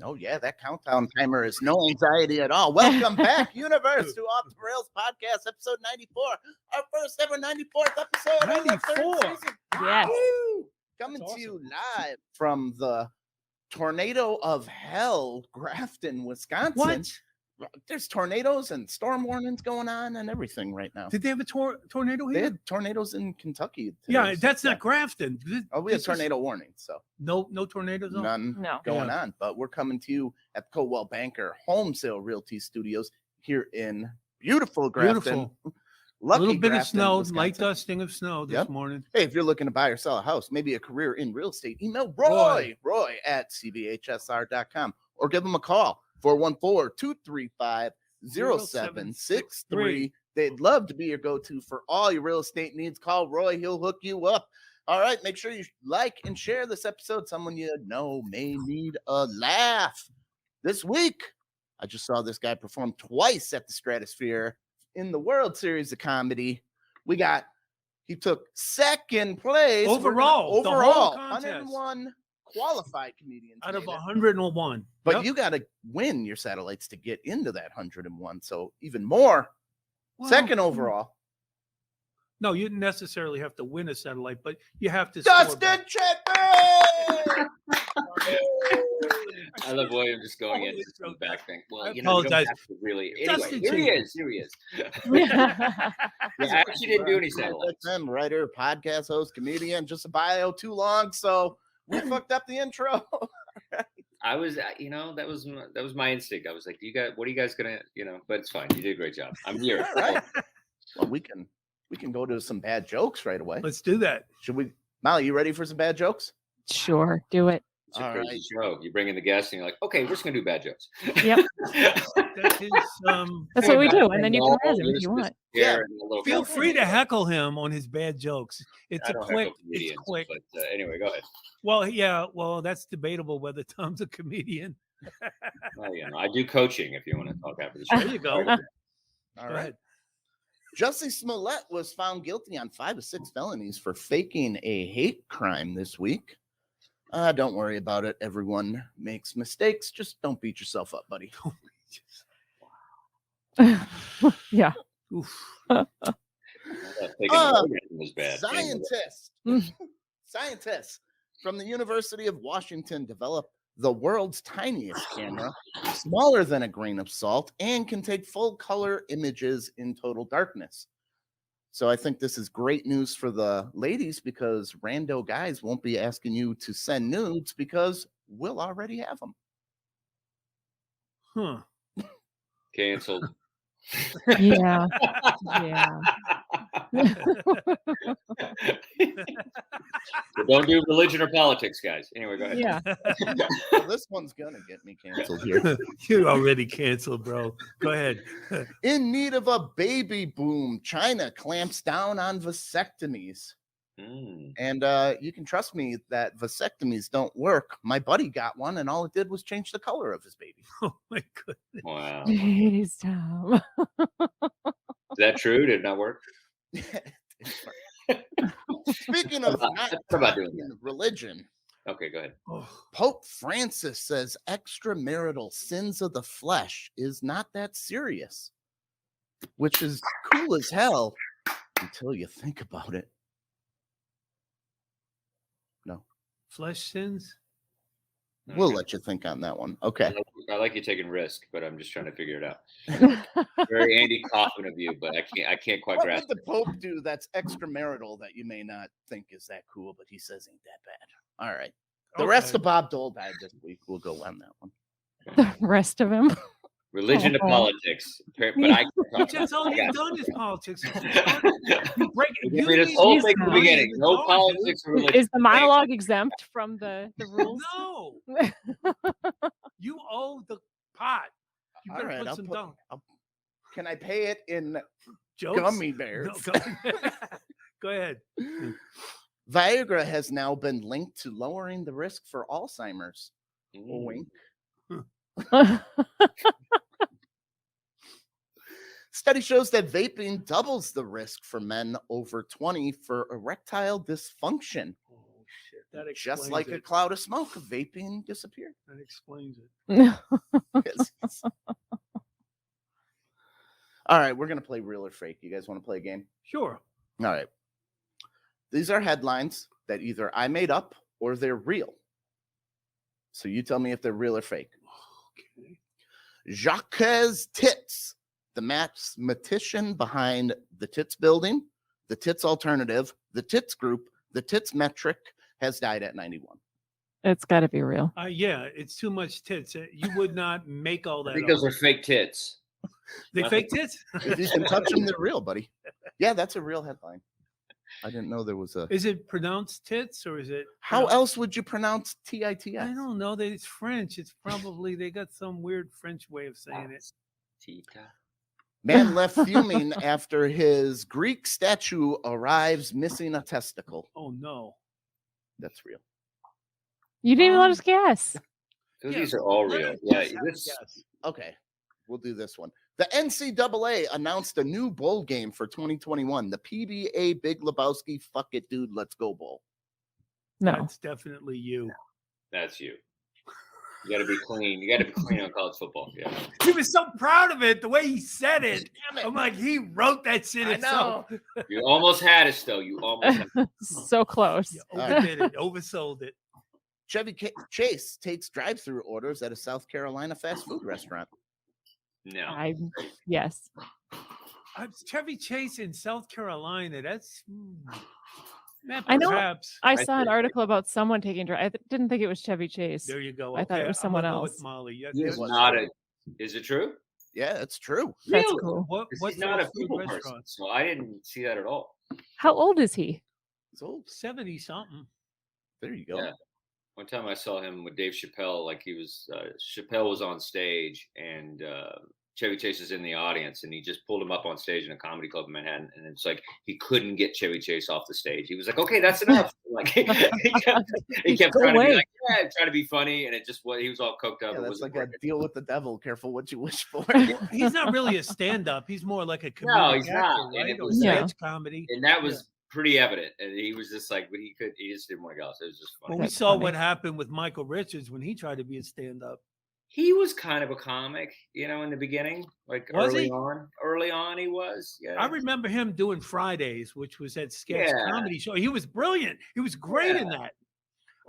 Oh, yeah, that countdown timer is no anxiety at all. Welcome back, universe, to Off the Rails Podcast, episode 94. Our first ever 94th episode. 94. Yes. Woo! Coming That's to you awesome. live from the tornado of hell, Grafton, Wisconsin. What? There's tornadoes and storm warnings going on and everything right now. Did they have a tornado They here? had tornadoes in Kentucky today, Yeah, so that's not Grafton. Oh, we had tornado warnings, so No tornadoes. none No. going on. But we're coming to you at Coldwell Banker Home Sale Realty Studios here in beautiful Grafton. Beautiful. Lucky A little bit of Grafton, snow, Wisconsin. light dusting of snow this Yep. morning. Hey, if you're looking to buy or sell a house, maybe a career in real estate, email Roy at cbhsr.com or give them a call, 414-235-0763. They'd love to be your go-to for all your real estate needs. Call Roy. He'll hook you up. All right, make sure you like and share this episode. Someone you know may need a laugh. This week, I just saw this guy perform twice at the Stratosphere in the World Series of Comedy. He took second place Overall, the whole overall, contest. 101 qualified comedians Out of made it. 101. But Yep. you got to win your satellites to get into that 101. So even more. Well, Second overall, No, you didn't necessarily have to win a satellite, but you have to. Dustin Chafin. I love William just going Oh, into it's so some back thing. Well, I you know, you don't apologize. have to really. Anyway, Dustin here he Chafin. is. Here he is. Yeah, I actually didn't do any satellites. I'm writer, podcast host, comedian, just a bio too long. So we fucked up the intro. I was, that was my instinct. I was like, what are you guys gonna, But it's fine. You did a great job. I'm here. All right. Well, we can go to some bad jokes right away. Let's do that. Should we? Molly, you ready for some bad jokes? Sure. Do it. It's a All crazy right. show. You bring in the guests and you're like, okay, we're just gonna do bad jokes. Yep. That is, That's what we do. And then you can add them if you want. Yeah. feel free to heckle him on his bad jokes. It's I a don't quick. heckle comedians, It's quick. But anyway, go ahead. Well, yeah. Well, that's debatable whether Tom's a comedian. Well, I do coaching if you want to talk after the show. There you go. All Go right. ahead. Jussie Smollett was found guilty on 5 of 6 felonies for faking a hate crime this week. Don't worry about it. Everyone makes mistakes. Just don't beat yourself up, buddy. Yeah. Oof. Taking was bad. Scientists from the University of Washington developed the world's tiniest camera, smaller than a grain of salt, and can take full color images in total darkness. So I think this is great news for the ladies because rando guys won't be asking you to send nudes because we'll already have them. Huh. Canceled. Yeah. Yeah. But don't do religion or politics, guys. Anyway, go ahead. Yeah. Well, this one's gonna get me canceled here. You're already canceled, bro. Go ahead. In need of a baby boom, China clamps down on vasectomies. And you can trust me that vasectomies don't work. My buddy got one, and all it did was change the color of his baby. Oh my goodness. Wow. Is Jeez, Tom. that true? Did it not work? Speaking of How not about doing talking religion, Okay, go ahead. Oh, Pope Francis says extramarital sins of the flesh is not that serious, which is cool as hell until you think about it. No, flesh sins? we'll Okay. let you think on that one. Okay. I like you taking risk, but I'm just trying to figure it out. Very Andy Kaufman of you, but I can't quite What grasp would the Pope do that's extramarital that you may not think is that cool, but he says ain't that bad? All right. The rest Okay. of Bob Dole died this week. We'll go on that one. The rest of him. religion to Oh. politics. But I can't talk That's about all it. I you've got done is politics. it. You break You you give me this need whole to thing from the use beginning. the No tone, politics or religion. Is the monologue exempt from the rules? dude. No. You owe the pot. You All better right. put some down. Can I pay it in Jokes? gummy No, bears? go ahead. Viagra has now been linked to lowering the risk for Alzheimer's. Wink. Study shows that vaping doubles the risk for men over 20 for erectile dysfunction. Oh shit. That Just explains like it. a cloud of smoke, vaping disappeared. That explains it. Yes. All right, we're going to play real or fake. You guys want to play a game? Sure. All right. These are headlines that either I made up or they're real. So you tell me if they're real or fake. Okay. Jacques Tits, the mathematician behind the Tits Building, the Tits Alternative, the Tits Group, the Tits Metric, has died at 91. It's got to be real. Yeah, it's too much tits. You would not make all that. I think up. those are fake tits. They fake tits. If you can touch them, they're real, buddy. Yeah, that's a real headline. I didn't know there was a. Is it pronounced tits or is it? How else would you pronounce TITS? I don't know. It's French. It's probably they got some weird French way of saying it. Tita. Man left fuming after his Greek statue arrives missing a testicle. Oh no. That's real. You didn't even let us guess. These are all real. Yeah. This, Okay, we'll do this one. The NCAA announced a new bowl game for 2021. The PBA Big Lebowski Fuck It Dude Let's Go Bowl. No. That's definitely you. that's you. You got to be clean. You got to be clean on college football. Yeah. He was so proud of it, the way he said it. Damn it. I'm like, he wrote that shit I himself. know. You almost had us, though. You almost had us. So close. You overdid it, oversold it. Chevy Chase takes drive-through orders at a South Carolina fast food restaurant. No. Yes. Chevy Chase in South Carolina. That's I know. perhaps. I saw an article about someone taking drive. I didn't think it was Chevy Chase. There you go. I thought it was I'm someone gonna go else. with Molly. Yeah, He's was not true. Is it true? Yeah, it's true. That's Really? cool. What? 'Cause What's he's not a fast food people person, restaurant? so I didn't see that at all. How old is he? It's old. 70 something. There you go. Yeah. One time I saw him with Dave Chappelle, like he was, Chappelle was on stage and Chevy Chase is in the audience and he just pulled him up on stage in a comedy club in Manhattan. And it's like, he couldn't get Chevy Chase off the stage. He was like, okay, that's enough. Like he kept Go trying to away. be like, yeah, trying to be funny. And it just, he was all coked up. Yeah, It that's wasn't like a working. deal with the devil. Careful what you wish for. He's not really a stand-up. He's more like a comedic No, he's actor, not. And right? it Or was like- sketch comedy. And that was pretty evident. And he was just like, but he just didn't want to go. So it was just Well, funny. we That's saw funny. what happened with Michael Richards when he tried to be a stand-up. He was kind of a comic, in the beginning, like Was early he? on. Early on, he was. Yeah. I remember him doing Fridays, which was that sketch Yeah. comedy show. He was brilliant. He was great in that.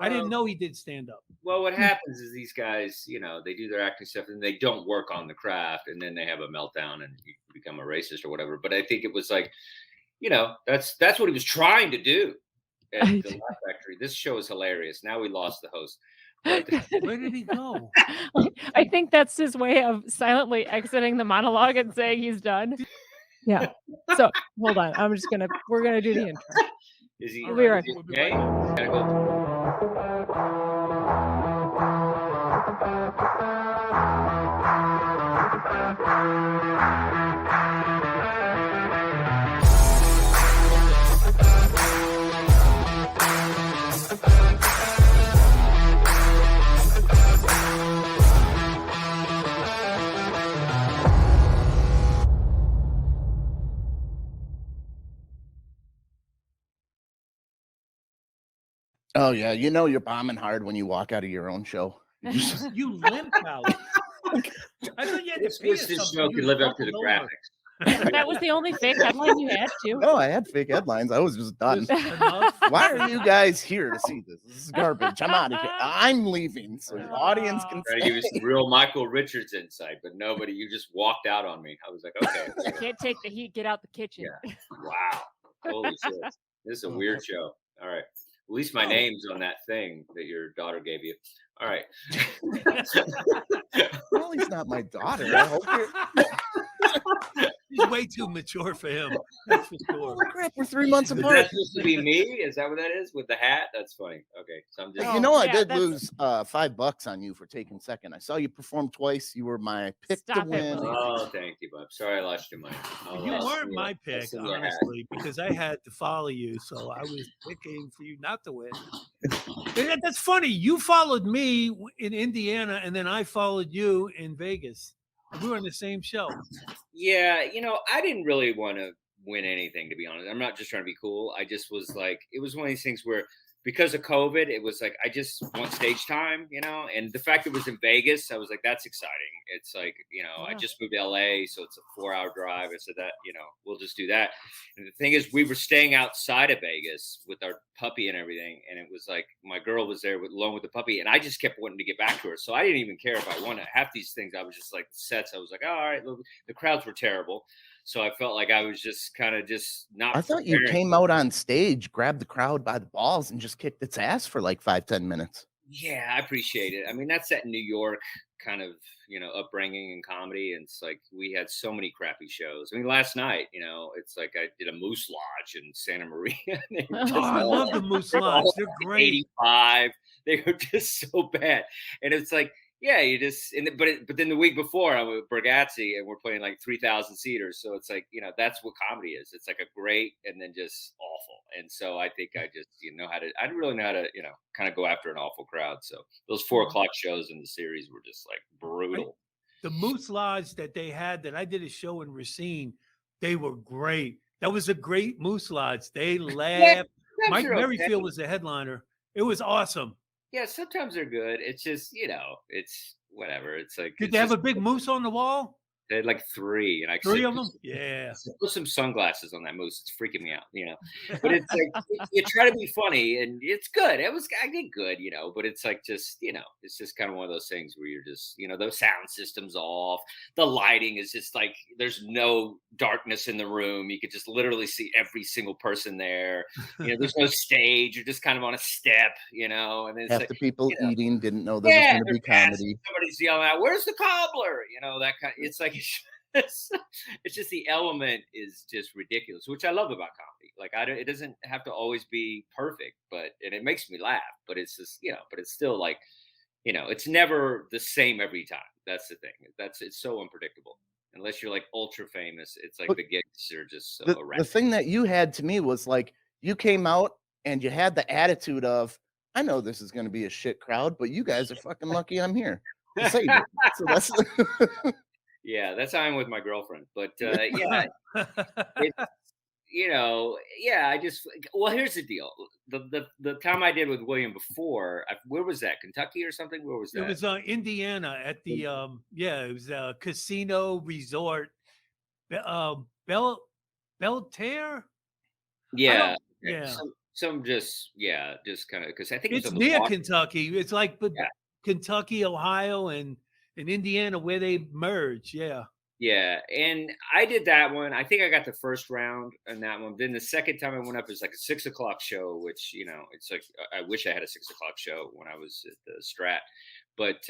I didn't know he did stand-up. Well, what happens is these guys, they do their acting stuff and they don't work on the craft, and then they have a meltdown and you become a racist or whatever. But I think it was like, that's what he was trying to do at the Laugh Factory. This show is hilarious. Now we lost the host. But Where did he go? I think that's his way of silently exiting the monologue and saying he's done. Yeah. So hold on. We're gonna do the intro. is he? We'll be right is he back. okay? Gotta go. Oh yeah, you're bombing hard when you walk out of your own show. You just- You limp out. I thought you had to This pay was us this something. show You could live up to the doubled over. graphics. That was the only fake headline you had too. no, I had fake headlines. I was just done. Enough? Why are you guys here to see this? This is garbage. I'm out of here. I'm leaving, so the audience can Trying to give you some real Michael Richards insight, but nobody. You just walked out on me. I was like, okay, Can't take the heat. Get out the kitchen. Yeah. Wow, holy shit, this is a weird show. All right, at least my name's on that thing that your daughter gave you. All right. Well, he's not my daughter. I hope you're. He's way too mature for him. That's for sure. Holy crap, we're 3 months Is apart. that supposed to be me? Is that what that is with the hat? That's funny. Okay, so I'm just. You know, I yeah, did that's- lose $5 on you for taking second. I saw you perform twice. You were my pick Stop to it, win. Willie. Oh, thank you, bub. Sorry, I lost your money. You weren't my pick, send you a hat. honestly, because I had to follow you, so I was picking for you not to win. And that's funny. You followed me in Indiana, and then I followed you in Vegas. We were on the same show. Yeah, I didn't really want to win anything, to be honest. I'm not just trying to be cool. I just was like, it was one of these things where because of COVID, it was like, I just want stage time, and the fact it was in Vegas, I was like, that's exciting. It's like, I just moved to LA, so it's a 4-hour drive. I said that, we'll just do that. And the thing is, we were staying outside of Vegas with our puppy and everything. And it was like, my girl was there alone with the puppy, and I just kept wanting to get back to her. So I didn't even care if I won half these things. I was just like, sets, I was like, oh, all right, the crowds were terrible. So I felt like I was just kind of just not. I thought you came out on stage, grabbed the crowd by the balls, and just kicked its ass for like 5-10 minutes. Yeah, I appreciate it. I mean, that's that New York kind of, upbringing and comedy. And it's like, we had so many crappy shows. I mean, last night, it's like I did a Moose Lodge in Santa Maria. I love the Moose Lodge. They're great. 85. They were just so bad. And it's like, yeah, you just, but then the week before I'm with Bergazzi and we're playing like 3,000 seaters. So it's like, that's what comedy is. It's like a great and then just awful. And so I think I just, I don't really know how to, kind of go after an awful crowd. So those 4:00 shows in the series were just like brutal. The Moose Lodge that they had that I did a show in Racine, they were great. That was a great Moose Lodge. They laughed. Mike Merrifield was the headliner. It was awesome. Yeah, sometimes they're good. It's just, it's whatever. It's like, did they have a big moose on the wall? They had like 3, and I 3 of them. Yeah, put some sunglasses on that moose. It's freaking me out, But it's like you try to be funny, and it's good. I did good, But it's like just, it's just kind of one of those things where you're just, the sound system's off, the lighting is just like there's no darkness in the room. You could just literally see every single person there. There's no stage. You're just kind of on a step, and it's half like the people eating didn't know there was going to be comedy. Somebody's yelling out, "Where's the cobbler?" That kind. It's like it's just the element is just ridiculous, which I love about comedy. Like it doesn't have to always be perfect, and it makes me laugh. But it's just but it's still like it's never the same every time. That's the thing. It's so unpredictable. Unless you're like ultra famous, it's like the gigs are just so the thing that you had to me was like you came out and you had the attitude of, I know this is going to be a shit crowd, but you guys are fucking lucky I'm here. So that's yeah, that's how I'm with my girlfriend. But yeah, I just, well, here's the deal. The time I did with William before, where was that? Kentucky or something? Where was that? It was Indiana at the it was a casino resort. Belterre. Yeah. Yeah. Some just kind of, because I think it's near Kentucky. It's like Kentucky, Ohio, and Indiana where they merge. Yeah. Yeah, and I did that one. I think I got the first round on that one. Then the second time I went up, it was like a 6:00 show, which it's like I wish I had a 6:00 show when I was at the Strat. But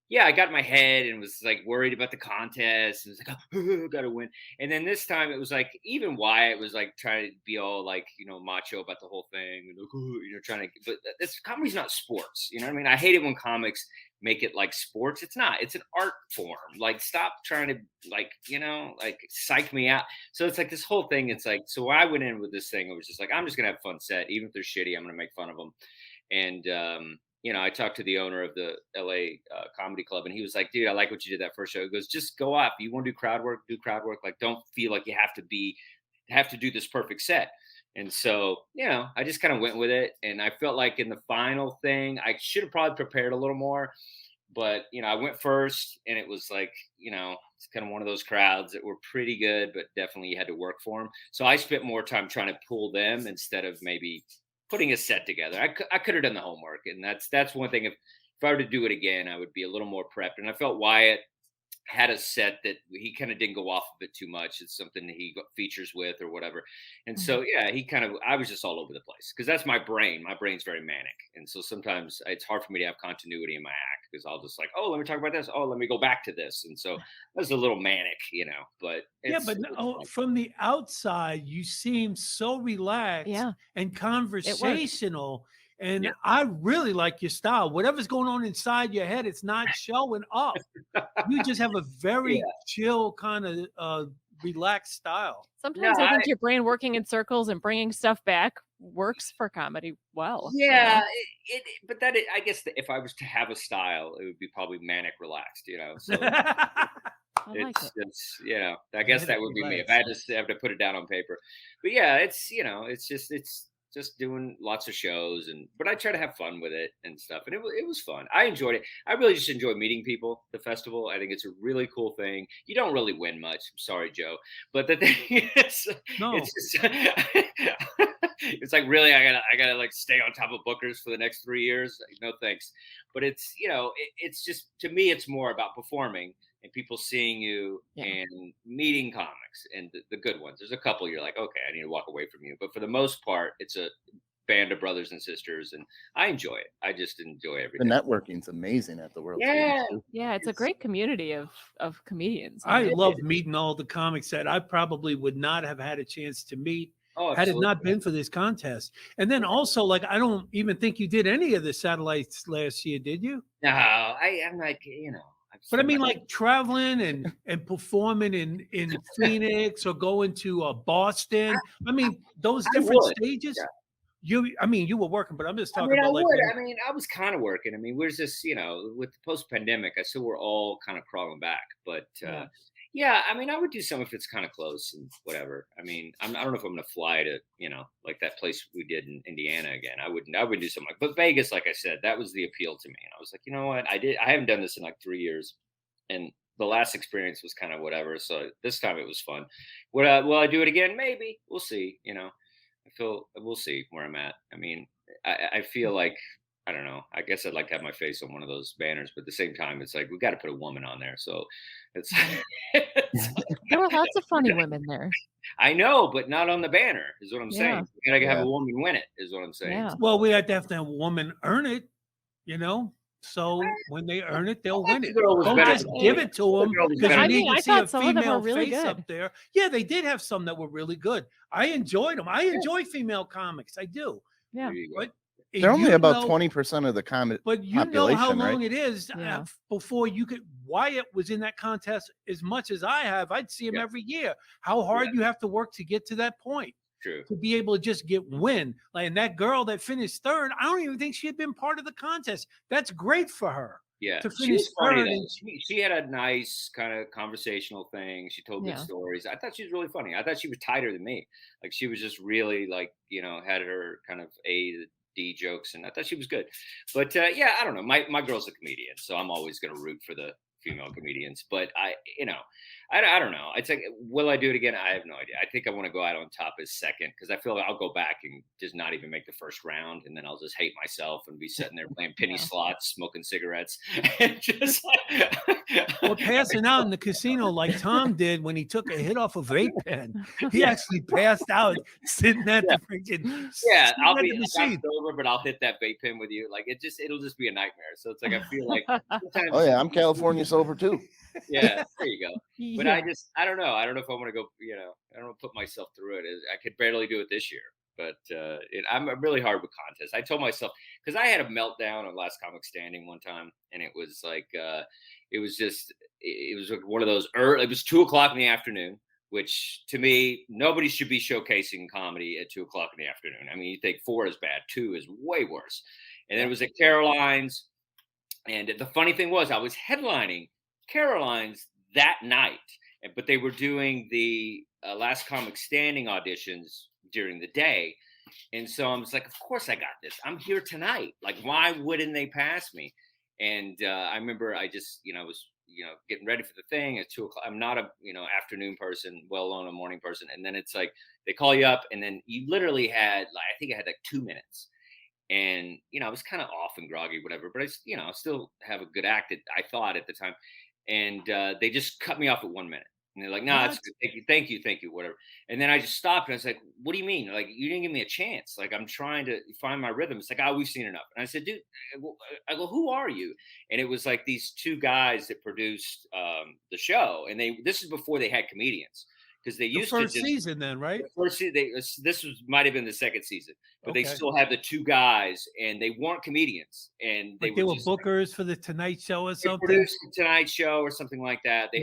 yeah, I got in my head and was like worried about the contest. And it was like, oh, gotta win. And then this time it was like, even Wyatt was like trying to be all like, macho about the whole thing. And, trying to, but this comedy's not sports. You know what I mean? I hate it when comics make it like sports. It's not. It's an art form. Like, stop trying to like psych me out. So it's like this whole thing. It's like, so when I went in with this thing, it was just like, I'm just gonna have a fun set. Even if they're shitty, I'm gonna make fun of them. And I talked to the owner of the LA Comedy Club, and he was like, dude, I like what you did that first show. He goes, just go up. You want to do crowd work, do crowd work. Like, don't feel like you have to do this perfect set. And so, I just kind of went with it. And I felt like in the final thing, I should have probably prepared a little more. But, I went first, and it was like, it's kind of one of those crowds that were pretty good, but definitely you had to work for them. So I spent more time trying to pull them instead of maybe putting a set together. I could have done the homework, and that's one thing. If I were to do it again, I would be a little more prepped. And I felt Wyatt had a set that he kind of didn't go off of it too much. It's something that he got features with or whatever. And so, yeah, I was just all over the place because that's my brain. My brain's very manic. And so sometimes it's hard for me to have continuity in my act because I'll just like, oh, let me talk about this. Oh, let me go back to this. And so that's a little manic, but from the outside, you seem so relaxed and conversational. And I really like your style. Whatever's going on inside your head, it's not showing up. You just have a very chill kind of relaxed style. Sometimes I think your brain working in circles and bringing stuff back works for comedy well. Yeah, I guess if I was to have a style, it would be probably manic relaxed, So it's I guess that would be me if I had to put it down on paper. But yeah, it's just doing lots of shows, but I try to have fun with it and stuff. And it was fun. I enjoyed it. I really just enjoy meeting people. The festival, I think it's a really cool thing. You don't really win much. I'm sorry, Joe, but the thing is, it's just, it's like, really, I gotta like stay on top of bookers for the next 3 years. Like, no thanks. But it's, it's just, to me, it's more about performing and people seeing you and meeting comics and the good ones. There's a couple you're like, okay, I need to walk away from you. But for the most part, it's a band of brothers and sisters, and I enjoy it. I just enjoy everything. The networking's amazing at the World Yeah. Series. Yeah, it's a great community of comedians. I love meeting all the comics that I probably would not have had a chance to meet had it not been for this contest. And then also, like, I don't even think you did any of the satellites last year, did you? No, I'm like, But I mean, like traveling and performing in Phoenix or going to Boston. I mean, those different stages. Yeah. You were working, but I'm just talking about I was kind of working. I mean, we're just, with the post-pandemic, I still we're all kind of crawling back. But I would do some if it's kind of close and whatever. I mean, I don't know if I'm going to fly to, like that place we did in Indiana again. I would do something but Vegas, like I said, that was the appeal to me. And I was like, you know what? I haven't done this in like 3 years. And the last experience was kind of whatever. So this time it was fun. Will I do it again? Maybe. We'll see. We'll see where I'm at. I mean, I feel like, I don't know. I guess I'd like to have my face on one of those banners, but at the same time, it's like, we got to put a woman on there. So it's. There were lots of funny women there. I know, but not on the banner is what I'm saying. You got to have a woman win it is what I'm saying. Yeah. Well, we have to have a woman earn it, So when they earn it, they'll win it. Don't just give it to them because you need to see a female face up there. Yeah, they did have some that were really good. I enjoyed them. I enjoy female comics. I do. Yeah. But they're only about 20% of the comic But you know how long it is before you could. Wyatt was in that contest as much as I have. I'd see him every year. How hard you have to work to get to that point. True. To be able to just win. Like, and that girl that finished third, I don't even think she had been part of the contest. That's great for her. Yeah. To finish third. She had a nice kind of conversational thing. She told good stories. I thought she was really funny. I thought she was tighter than me. Like, she was just really like, had her kind of A to D jokes, and I thought she was good. But I don't know. My girl's a comedian, so I'm always going to root for the female comedians. But I don't know. It's like, will I do it again? I have no idea. I think I want to go out on top as second because I feel like I'll go back and just not even make the first round, and then I'll just hate myself and be sitting there playing penny slots, smoking cigarettes, and just or passing out in the casino like Tom did when he took a hit off a vape pen. He actually passed out sitting at the freaking I'll be sober, but I'll hit that vape pen with you. Like, it'll just be a nightmare. So it's like I feel like sometimes, I'm California sober too. Yeah, there you go. But I don't know. I don't know if I want to go, I don't want to put myself through it. I could barely do it this year, but I'm really hard with contests. I told myself, because I had a meltdown on Last Comic Standing one time, and it was like, it was like one of those it was 2:00 in the afternoon, which to me, nobody should be showcasing comedy at 2:00 in the afternoon. I mean, you think 4 is bad, 2 is way worse. And then it was at Caroline's. And the funny thing was, I was headlining Caroline's that night, but they were doing the Last Comic Standing auditions during the day. And so I was like, of course I got this. I'm here tonight. Like, why wouldn't they pass me? And I remember I just, was, getting ready for the thing at 2:00. I'm not a, afternoon person, well known a morning person. And then it's like, they call you up and then you literally had, I think I had like 2 minutes. And, I was kind of off and groggy, whatever, but I still have a good act, I thought at the time. And they just cut me off at 1 minute. And they're like, no, it's good. Thank you, whatever. And then I just stopped and I was like, what do you mean? Like, you didn't give me a chance. Like, I'm trying to find my rhythm. It's like, we've seen enough. And I said, dude, I go, who are you? And it was like these 2 guys that produced the show. And this is before they had comedians. Because they used first season then, right? First this might have been the second season, but they still have the 2 guys, and they weren't comedians, and they were bookers for the Tonight Show or something. Produced the Tonight Show or something like that. They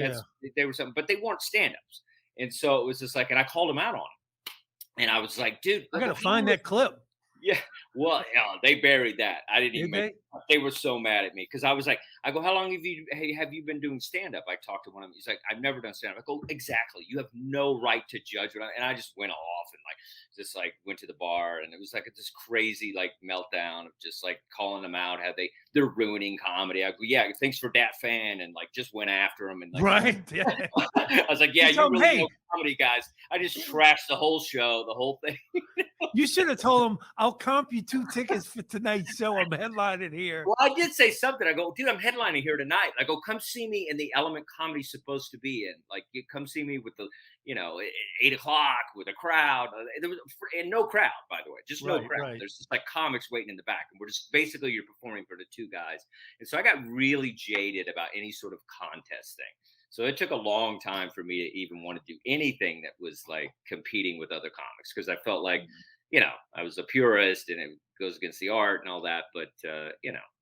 were something, but they weren't stand-ups, and so it was just like, and I called them out on it, and I was like, dude, I gotta find that clip. Yeah, Well, yeah, they buried that. I didn't even Did make. They were so mad at me because I was like, I go, how long have you been doing stand up? I talked to one of them. He's like, I've never done stand up. I go, exactly. You have no right to judge what and I just went off and like went to the bar and it was like this crazy like meltdown of just like calling them out how they're ruining comedy. I go, yeah, thanks for that fan and like just went after them and like Right. Yeah. I was like, yeah, You you told really 'em, know comedy, guys. I just trashed the whole show, the whole thing. You should have told him, I'll comp you 2 tickets for tonight's show. I'm headlining here. Well, I did say something. I go, dude, I'm headlining here tonight. I go, come see me in the element comedy's supposed to be in. Like, you come see me with the, 8:00 with a crowd. There was and no crowd, by the way, just no Right, crowd. right. There's just like comics waiting in the back, and we're just basically you're performing for the 2 guys. And so I got really jaded about any sort of contest thing. So it took a long time for me to even want to do anything that was like competing with other comics because I felt like, I was a purist and it goes against the art and all that. But,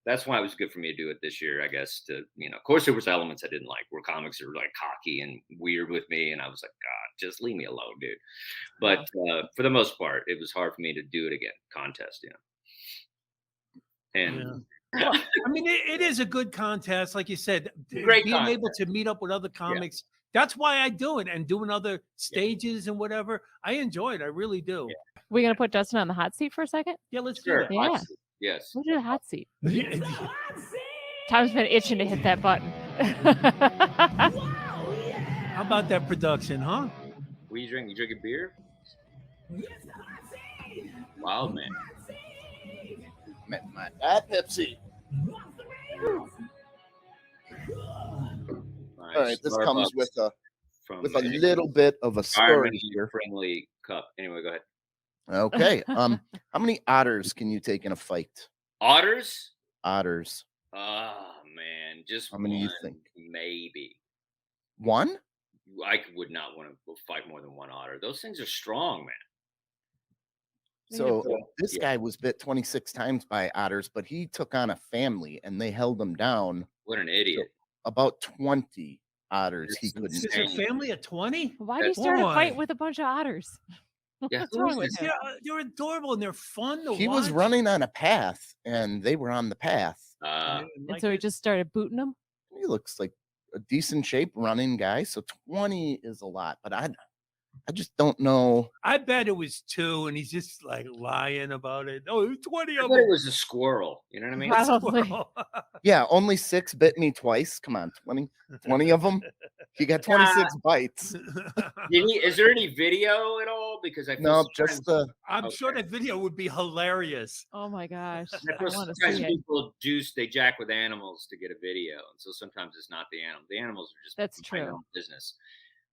that's why it was good for me to do it this year, I guess. Of course, there was elements I didn't like where comics are like cocky and weird with me. And I was like, God, just leave me alone, dude. But for the most part, it was hard for me to do it again, contest, And Well, I mean, it is a good contest, like you said. Great being able contest. to meet up with other comics. That's why I do it, and doing other stages and whatever. I enjoy it. I really do. Yeah. We gonna put Dustin on the hot seat for a second? Yeah, let's Sure. do Yeah. Yes. We'll do the hot seat. it. Tom's been itching to hit that button. How about that production, huh? What are you drinking? You drinking beer? Wild man. My dad Pepsi. All right, this comes with a little bit of a story here. Friendly cup. Anyway, go ahead. Okay. How many otters can you take in a fight? Otters? Otters. Oh man, just How many one, you think? Maybe. One? I would not want to fight more than one otter. Those things are strong, man. So this guy was bit 26 times by otters, but he took on a family and they held him down. What an idiot. So about 20 otters he couldn't. Is a family of 20? Why do you start a fight with a bunch of otters? Yeah, What's wrong with him? They're adorable and they're fun to He watch. was running on a path and they were on the path. And so he just started booting them? He looks like a decent shape running guy. So 20 is a lot, but I just don't know. I bet it was 2 and he's just like lying about it. Oh, 20 I of bet them. it was a squirrel. You know what I mean? Probably. Yeah, only 6 bit me twice. Come on, 20 of them. He got 26 bites. Is there any video at all? Because I feel No, just the. I'm sure that video would be hilarious. Oh my gosh. I I feel want to sometimes see it. people they jack with animals to get a video, and so sometimes it's not the animal. The animals are just That's minding their true. own business.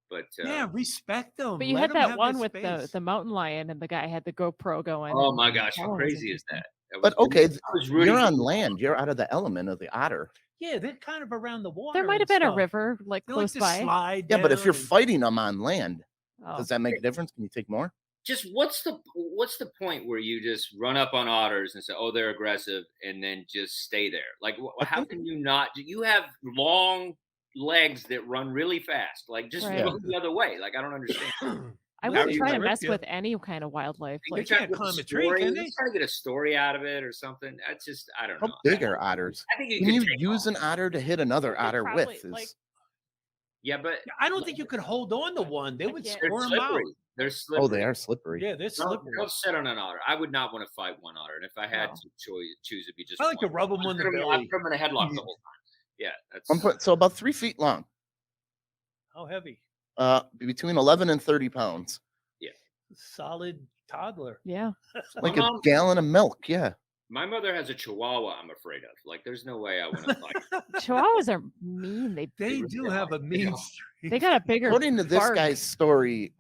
But Yeah, respect them. But you Let had them that have one their with space. the mountain lion and the guy had the GoPro going. oh my gosh, how That was crazy is interesting. that? But okay, I was rooting you're for on the- land. You're out of the element of the otter. Yeah, they're kind of around the water. There might have and been a stuff. river like They close like to by. slide Yeah, but if down you're and- fighting them on land, Oh. does that make a difference? Can you take more? Just what's the point where you just run up on otters and say, oh, they're aggressive, and then just stay there? Like, how can you not? You have long legs that run really fast. Like, just Right. go the other way. Like, I don't understand. I How wouldn't do you try to rip mess you? with any kind of wildlife. They Like, can't climb a tree, can they? Trying to get a story out of it or something. That's just I don't How know. big are otters? I think you Can can you take use off. an otter to hit another could otter probably, with? like- Yeah, but I don't think you could hold on to one. They would can't. they're squirm out. slippery. They're slippery. Oh, they are slippery. Yeah, they're slippery. Don't sit on an otter. I would not want to fight one otter, and if I had No. to choose, it'd be just. I like to one. rub them on the I'm belly. put them in a headlock the whole time. Yeah, that's. So about 3 feet long, How heavy? between 11 and 30 pounds, Solid toddler. yeah. like My a mom- gallon of milk. Yeah. My mother has a Chihuahua. I'm afraid of. Like, there's no way I want to fight. Chihuahuas are mean. They They really do are. have a mean Yeah. streak. they got a bigger According to this bark. guy's story,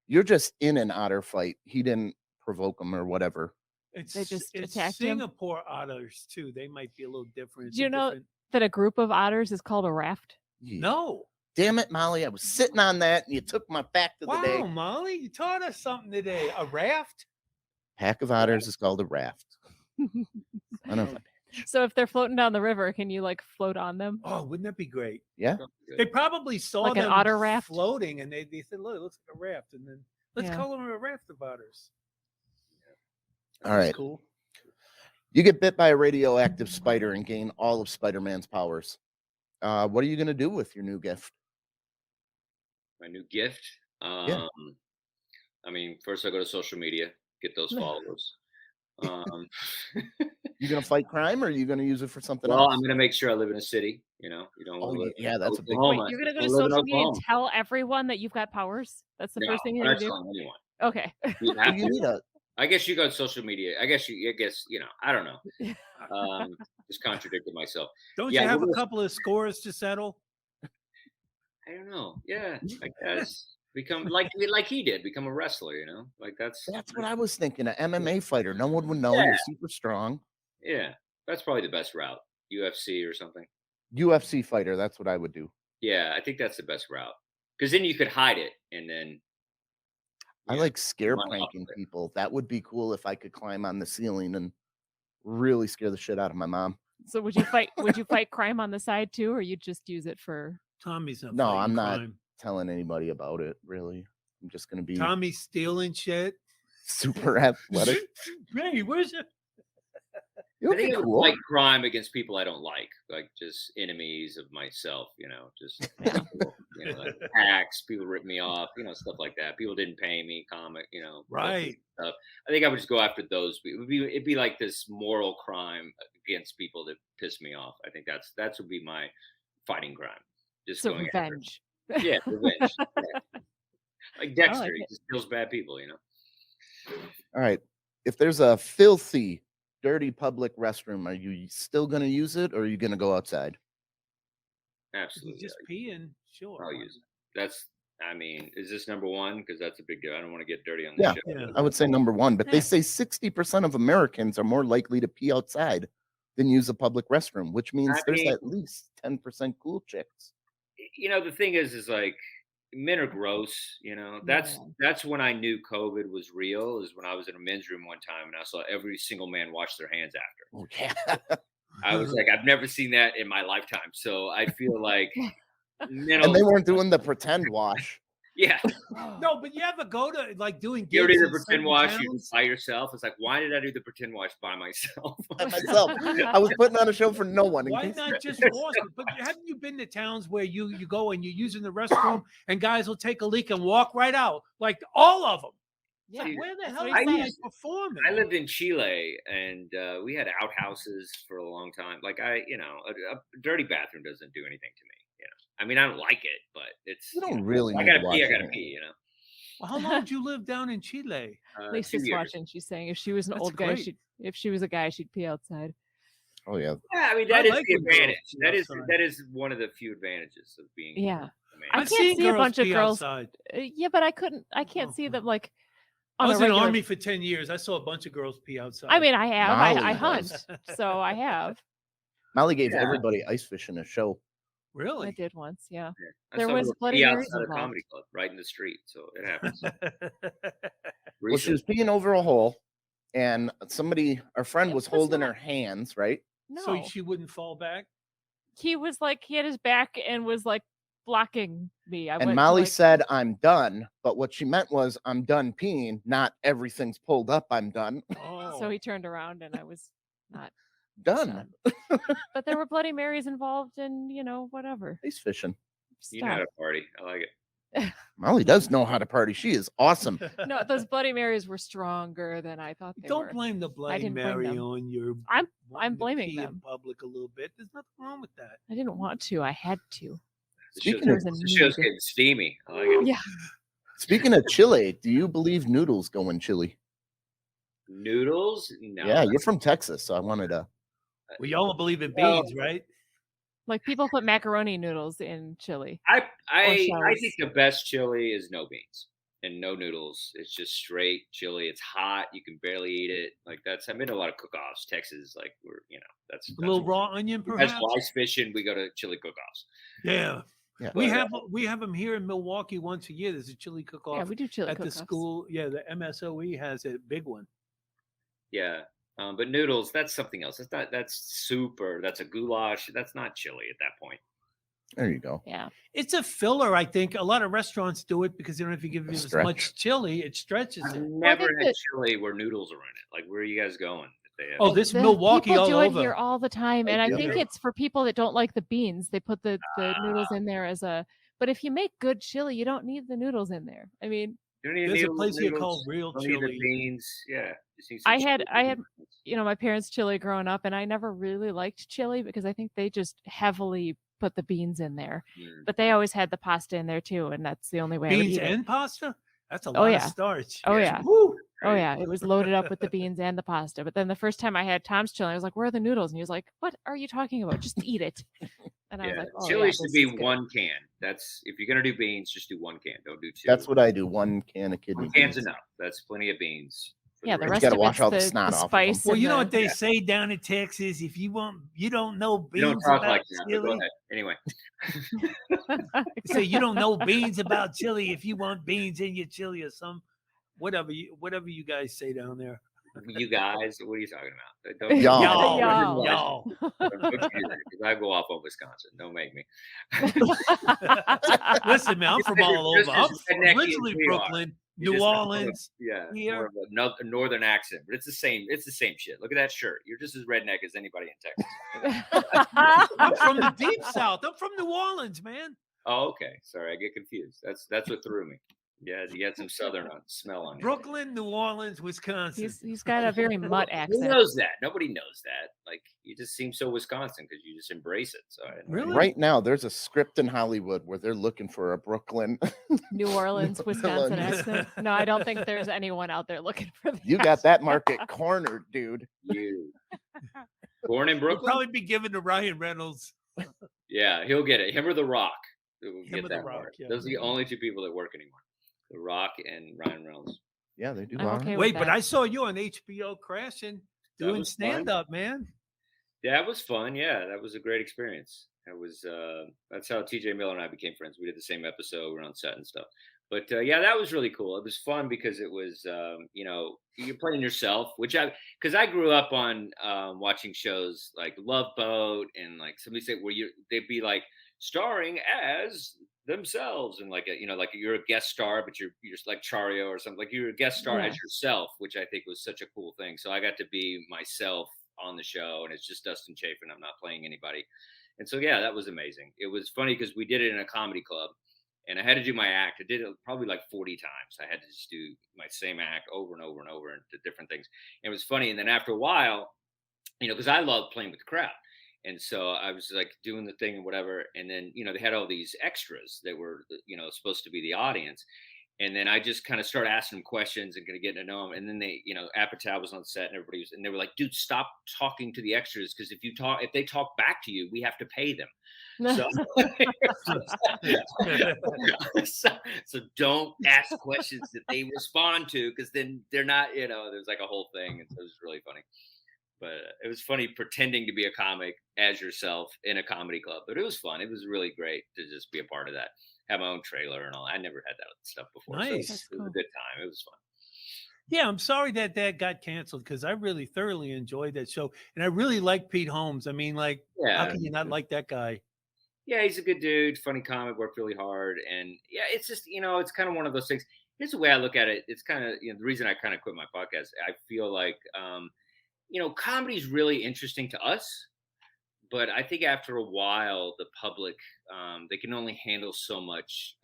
you're just in an otter fight. He didn't provoke him or whatever. It's, They just it's attacked him? Singapore otters too. They might be a little different. It's Do you a know- different- that a group of otters is called a raft. Yeah. No. Damn it, Molly. I was sitting on that and you took my back to the Wow, day. Molly, you taught us something today. A raft? Pack of otters is called a raft. I don't know. So if they're floating down the river, can you like float on them? Oh, wouldn't that be great? Yeah. They probably saw Like an them otter raft? floating, and they said, "Look, it looks like a raft." And then let's Yeah. call them a raft of otters. All right. Cool. You get bit by a radioactive spider and gain all of Spider-Man's powers. What are you going to do with your new gift? My new gift. Yeah. I mean, first I go to social media, get those followers. You going to fight crime, or are you going to use it for something Well, else? I'm going to make sure I live in a city. You know, you don't Oh, want to live yeah, in that's a big Oklahoma. Wait, you're gonna go to You don't live in social media and Oklahoma. tell everyone that you've got powers? That's the No, first thing I'm you're not gonna do? telling anyone. Okay. You Well, have you need to. a I guess you go to social media. I guess you know. I don't know. Just contradicted myself. Don't Yeah, you have we'll a go- couple of scores to settle? I don't know. Yeah, I guess become like he did. Become a wrestler. You know, like that's What I was thinking. An MMA fighter. No one would know. Yeah. You're super strong. Yeah, that's probably the best route. UFC or something. UFC fighter. That's what I would do. Yeah, I think that's the best route because then you could hide it and then. I Yeah, like scare run off pranking of it. people. That would be cool if I could climb on the ceiling and really scare the shit out of my mom. So would you fight crime on the side too, or you'd just use it for Tommy's not No, fighting I'm not crime. telling anybody about it, really. I'm just going to be Tommy's stealing shit. super athletic. Hey, where's it? It I would think be I would cool. fight crime against people I don't like just enemies of myself. You know, just people, like hacks. People rip me off. You know, stuff like that. People didn't pay me. You know, Right. Stuff. I think I would just go after those people. It'd be like this moral crime against people that piss me off. I think that would be my fighting crime. Just so going revenge? after. Yeah, revenge. Yeah. Like Dexter, like he it. just kills bad people. You know. All right. If there's a filthy, dirty public restroom, are you still going to use it, or are you going to go outside? Absolutely. Just peeing. Sure. I'll use it. I mean, is this number one? Because that's a big deal. I don't want to get dirty on Yeah, this show. I would say number one, but they say 60% of Americans are more likely to pee outside than use a public restroom, which means there's at least 10% cool chicks. You know, the thing is like men are gross. You know, that's when I knew COVID was real. Is when I was in a men's room one time and I saw every single man wash their hands after. Oh, yeah. I was like, I've never seen that in my lifetime. So I feel like and they weren't doing the pretend wash. Yeah. No, but you ever go to like doing You ever gigs do in the pretend certain wash towns? by yourself? It's like, why did I do the pretend wash by myself? I was putting on a show for no one. Why not just wash it? But haven't you been to towns where you go and you're using the restroom and guys will take a leak and walk right out? Like all of them. Yeah. Like, where the hell what are he you said. performing? I lived in Chile and we had outhouses for a long time. Like a dirty bathroom doesn't do anything to me. You know, I mean, I don't like it, but it's. You don't really. I need to gotta watch pee. I it. gotta pee. You know. Well, how long did you live down in Chile? Lisa's watching. She's saying if she was an That's old guy, great. if she was a guy, she'd pee outside. Oh yeah. Yeah, I mean that I is like the when girls advantage. pee That is one of the few advantages of being. Yeah. a man. I I've can't seen see a girls bunch of pee girls. outside. Yeah, but I can't see them like. I On was a in the regular. army for 10 years. I saw a bunch of girls pee outside. I mean, I have. Molly I hunt, does. so I have. Molly gave Yeah. everybody ice fishing a show. I Really? did once. Yeah. I There saw was her Bloody pee Marys outside a involved. comedy club, right in the street. So it happens. Well, she was peeing over a hole, and our friend was holding her hands, right? No, So she wouldn't fall back? he was like he had his back and was like blocking me. And Molly said, "I'm done," but what she meant was, "I'm done peeing," not everything's pulled up. I'm done. Oh. So he turned around and I was not Done. But there were Bloody Marys involved, and whatever. Ice fishing. You know how to party. I like it. Molly does know how to party. She is awesome. No, those Bloody Marys were stronger than I thought they were. Don't blame the Bloody didn't bring Mary them. on your. I'm wanting to blaming pee them. in public a little bit. There's nothing wrong with that. I didn't want to. I had to. Speaking There of, was a The show's need. getting steamy. I like it. Yeah. speaking of Chile, do you believe noodles go in Chile? Noodles? No. Yeah, you're from Texas, so I wanted to. We all believe in Well, beans, right? Like people put macaroni noodles in chili. I shells. think the best chili is no beans and no noodles. It's just straight chili. It's hot. You can barely eat it. Like I've been to a lot of cook-offs. Texas, like that's A little raw onion, That's perhaps. why fishing. We go to chili cook-offs. Yeah. Yeah. We have them here in Milwaukee once a year. There's a chili cook-off Yeah, we do chili at the cook-offs. school. Yeah, the MSOE has a big one. Yeah. But noodles, that's something else. That's super. That's a goulash. That's not chili at that point. There you go. Yeah. It's a filler, I think. A lot of restaurants do it because they don't have to give you as Stretch. much chili. It stretches I've it. never think had that- chili where noodles are in it. Like, where are you guys going? If they have Oh, this The Milwaukee people all do it over. here all the time, Oh, and I do think they? it's for people that don't like the beans. They put the noodles in there as a. But if you make good chili, you don't need the noodles in there. I mean, You don't need There's a noodles, place here noodles, called Real don't need the Chili. beans. Yeah. Just need some I had chili. my parents' chili growing up, and I never really liked chili because I think they just heavily put the beans in there. Mm. But they always had the pasta in there too, and that's the only way I would Beans eat it. and pasta? That's a Oh, lot yeah. of starch. Oh yeah. Woo! Oh Right. yeah, it was loaded up with the beans and the pasta. But then the first time I had Tom's chili, I was like, "Where are the noodles?" And he was like, "What are you talking about? Just eat it." And I was Yeah. like, "Oh Chili yeah, should this be is good." one can. That's if you're gonna do beans, just do one can. Don't do two. That's what I do. 1 can of kidney One can's beans. enough. That's plenty of beans. for Yeah, the You rest gotta of wash it's all the the snot off of 'em. spice. Well, and you know the- what they say down in Texas? If you don't know You don't beans talk about like that, but go chili. ahead. Anyway. They say you don't know beans about chili if you want beans in your chili or some whatever you guys say down there. You guys, what are you talking about? Don't Y'all. Y'all. Don't you do that, 'cause I go off on Wisconsin. Don't make me. Listen, man, I'm from all Just over. I'm as rednecky as originally we are. Brooklyn, You New just have a- Orleans. Yeah, Here. more of a northern accent, but it's the same. It's the same shit. Look at that shirt. You're just as redneck as anybody in Texas. I'm from the deep south. I'm from New Orleans, man. Oh, okay. Sorry, I get confused. That's what threw me. Yeah, you had some southern smell on you. Brooklyn, New Orleans, Wisconsin. he's got a very mutt Who accent. knows that? Nobody knows that. Like, you just seem so Wisconsin because you just embrace it. So Really? Right now, there's a script in Hollywood where they're looking for a Brooklyn. New Orleans, Wisconsin Orleans. accent. No, I don't think there's anyone out there looking for that. You got that market cornered, dude. You born in You'll Brooklyn? probably be given to Ryan Reynolds. Yeah, he'll get it. Him or The Rock. Will Him get or The that Rock, part. yeah. Those are the only two people that work anymore. The Rock and Ryan Reynolds. Yeah, they do. I'm all okay right. with Wait, but that. I saw you on HBO Crashing That doing was fun. stand up, man. That was fun. Yeah, that was a great experience. That was that's how TJ Miller and I became friends. We did the same episode, we were on set and stuff. But yeah, that was really cool. It was fun because it was you're playing yourself, because I grew up on watching shows like Love Boat and like somebody said they'd be like starring as themselves and like like you're a guest star, but you're just like Chario or something, like you're a guest star Yeah. as yourself, which I think was such a cool thing. So I got to be myself on the show, and it's just Dustin Chafin. I'm not playing anybody. And so, yeah, that was amazing. It was funny because we did it in a comedy club, and I had to do my act. I did it probably like 40 times. I had to just do my same act over and over and over into different things. And it was funny. And then after a while, because I love playing with the crowd. And so I was like doing the thing and whatever. And then, they had all these extras that were, supposed to be the audience. And then I just kind of started asking them questions and kind of getting to know them. And then they, Apatow was on set and and they were like, dude, stop talking to the extras. Because if they talk back to you, we have to pay them. So don't ask questions that they respond to, because then they're not, there's like a whole thing. And so it was really funny. But it was funny pretending to be a comic as yourself in a comedy club. But it was fun. It was really great to just be a part of that. Have my own trailer and all. I never had that stuff before. Nice. So That's it was cool. a good time. It was fun. Yeah, I'm sorry that got canceled because I really thoroughly enjoyed that show. And I really like Pete Holmes. I mean, like, how Yeah. can you not like that guy? Yeah, he's a good dude, funny comic, worked really hard. And yeah, it's just, it's kind of one of those things. Here's the way I look at it. It's kind of, the reason I kind of quit my podcast, I feel like, comedy is really interesting to us. But I think after a while, the public, they can only handle so much,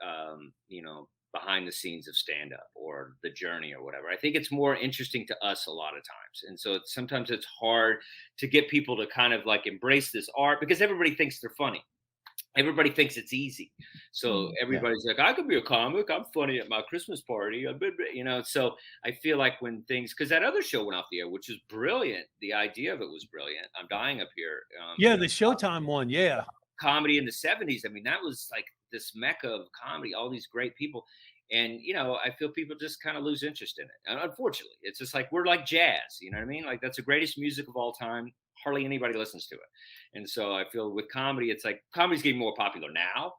behind the scenes of stand up or the journey or whatever. I think it's more interesting to us a lot of times. And so sometimes it's hard to get people to kind of like embrace this art because everybody thinks they're funny. Everybody thinks it's easy. So everybody's like, I could be a comic. I'm funny at my Christmas party. So I feel like when things, because that other show went off the air, which was brilliant. The idea of it was brilliant. I'm dying up here. Yeah, the Showtime one. Yeah. Comedy in the 70s. I mean, that was like this mecca of comedy, all these great people. And, I feel people just kind of lose interest in it. And unfortunately, it's just like, we're like jazz, you know what I mean? Like that's the greatest music of all time. Hardly anybody listens to it. And so I feel with comedy, it's like comedy's getting more popular now,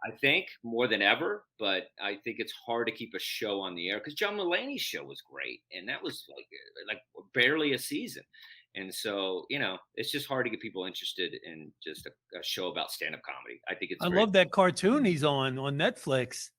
I think, more than ever. But I think it's hard to keep a show on the air because John Mulaney's show was great. And that was like barely a season. And so, it's just hard to get people interested in just a show about stand-up comedy. I think it's I very, love that cartoon he's on Netflix.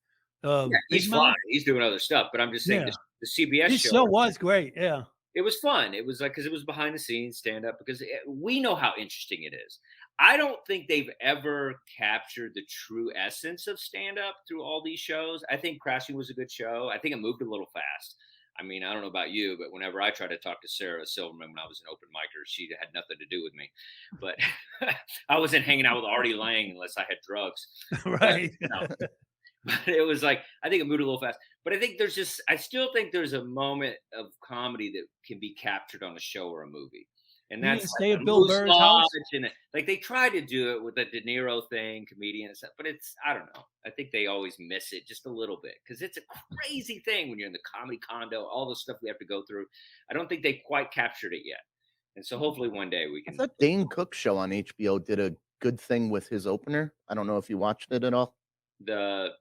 yeah, he's Big fine. Mouth. He's doing other stuff, but I'm just saying Yeah. the CBS His show, show was great. Yeah. it was fun. It was like, because it was behind the scenes stand-up, because we know how interesting it is. I don't think they've ever captured the true essence of stand-up through all these shows. I think Crashing was a good show. I think it moved a little fast. I mean, I don't know about you, but whenever I tried to talk to Sarah Silverman when I was an open micer, she had nothing to do with me. But I wasn't hanging out with Artie Lang unless I had drugs. Right. But it was like, I think it moved a little fast. But I think I still think there's a moment of comedy that can be captured on a show or a movie. And You that's didn't stay like at Bill Burr's house? Lodge, and like they try to do it with the De Niro thing, comedian and stuff, but I don't know. I think they always miss it just a little bit, because it's a crazy thing when you're in the comedy condo, all the stuff we have to go through. I don't think they quite captured it yet. And so hopefully one day we I can. thought Dane Cook's show on HBO did a good thing with his opener. I don't know if you watched it at all. The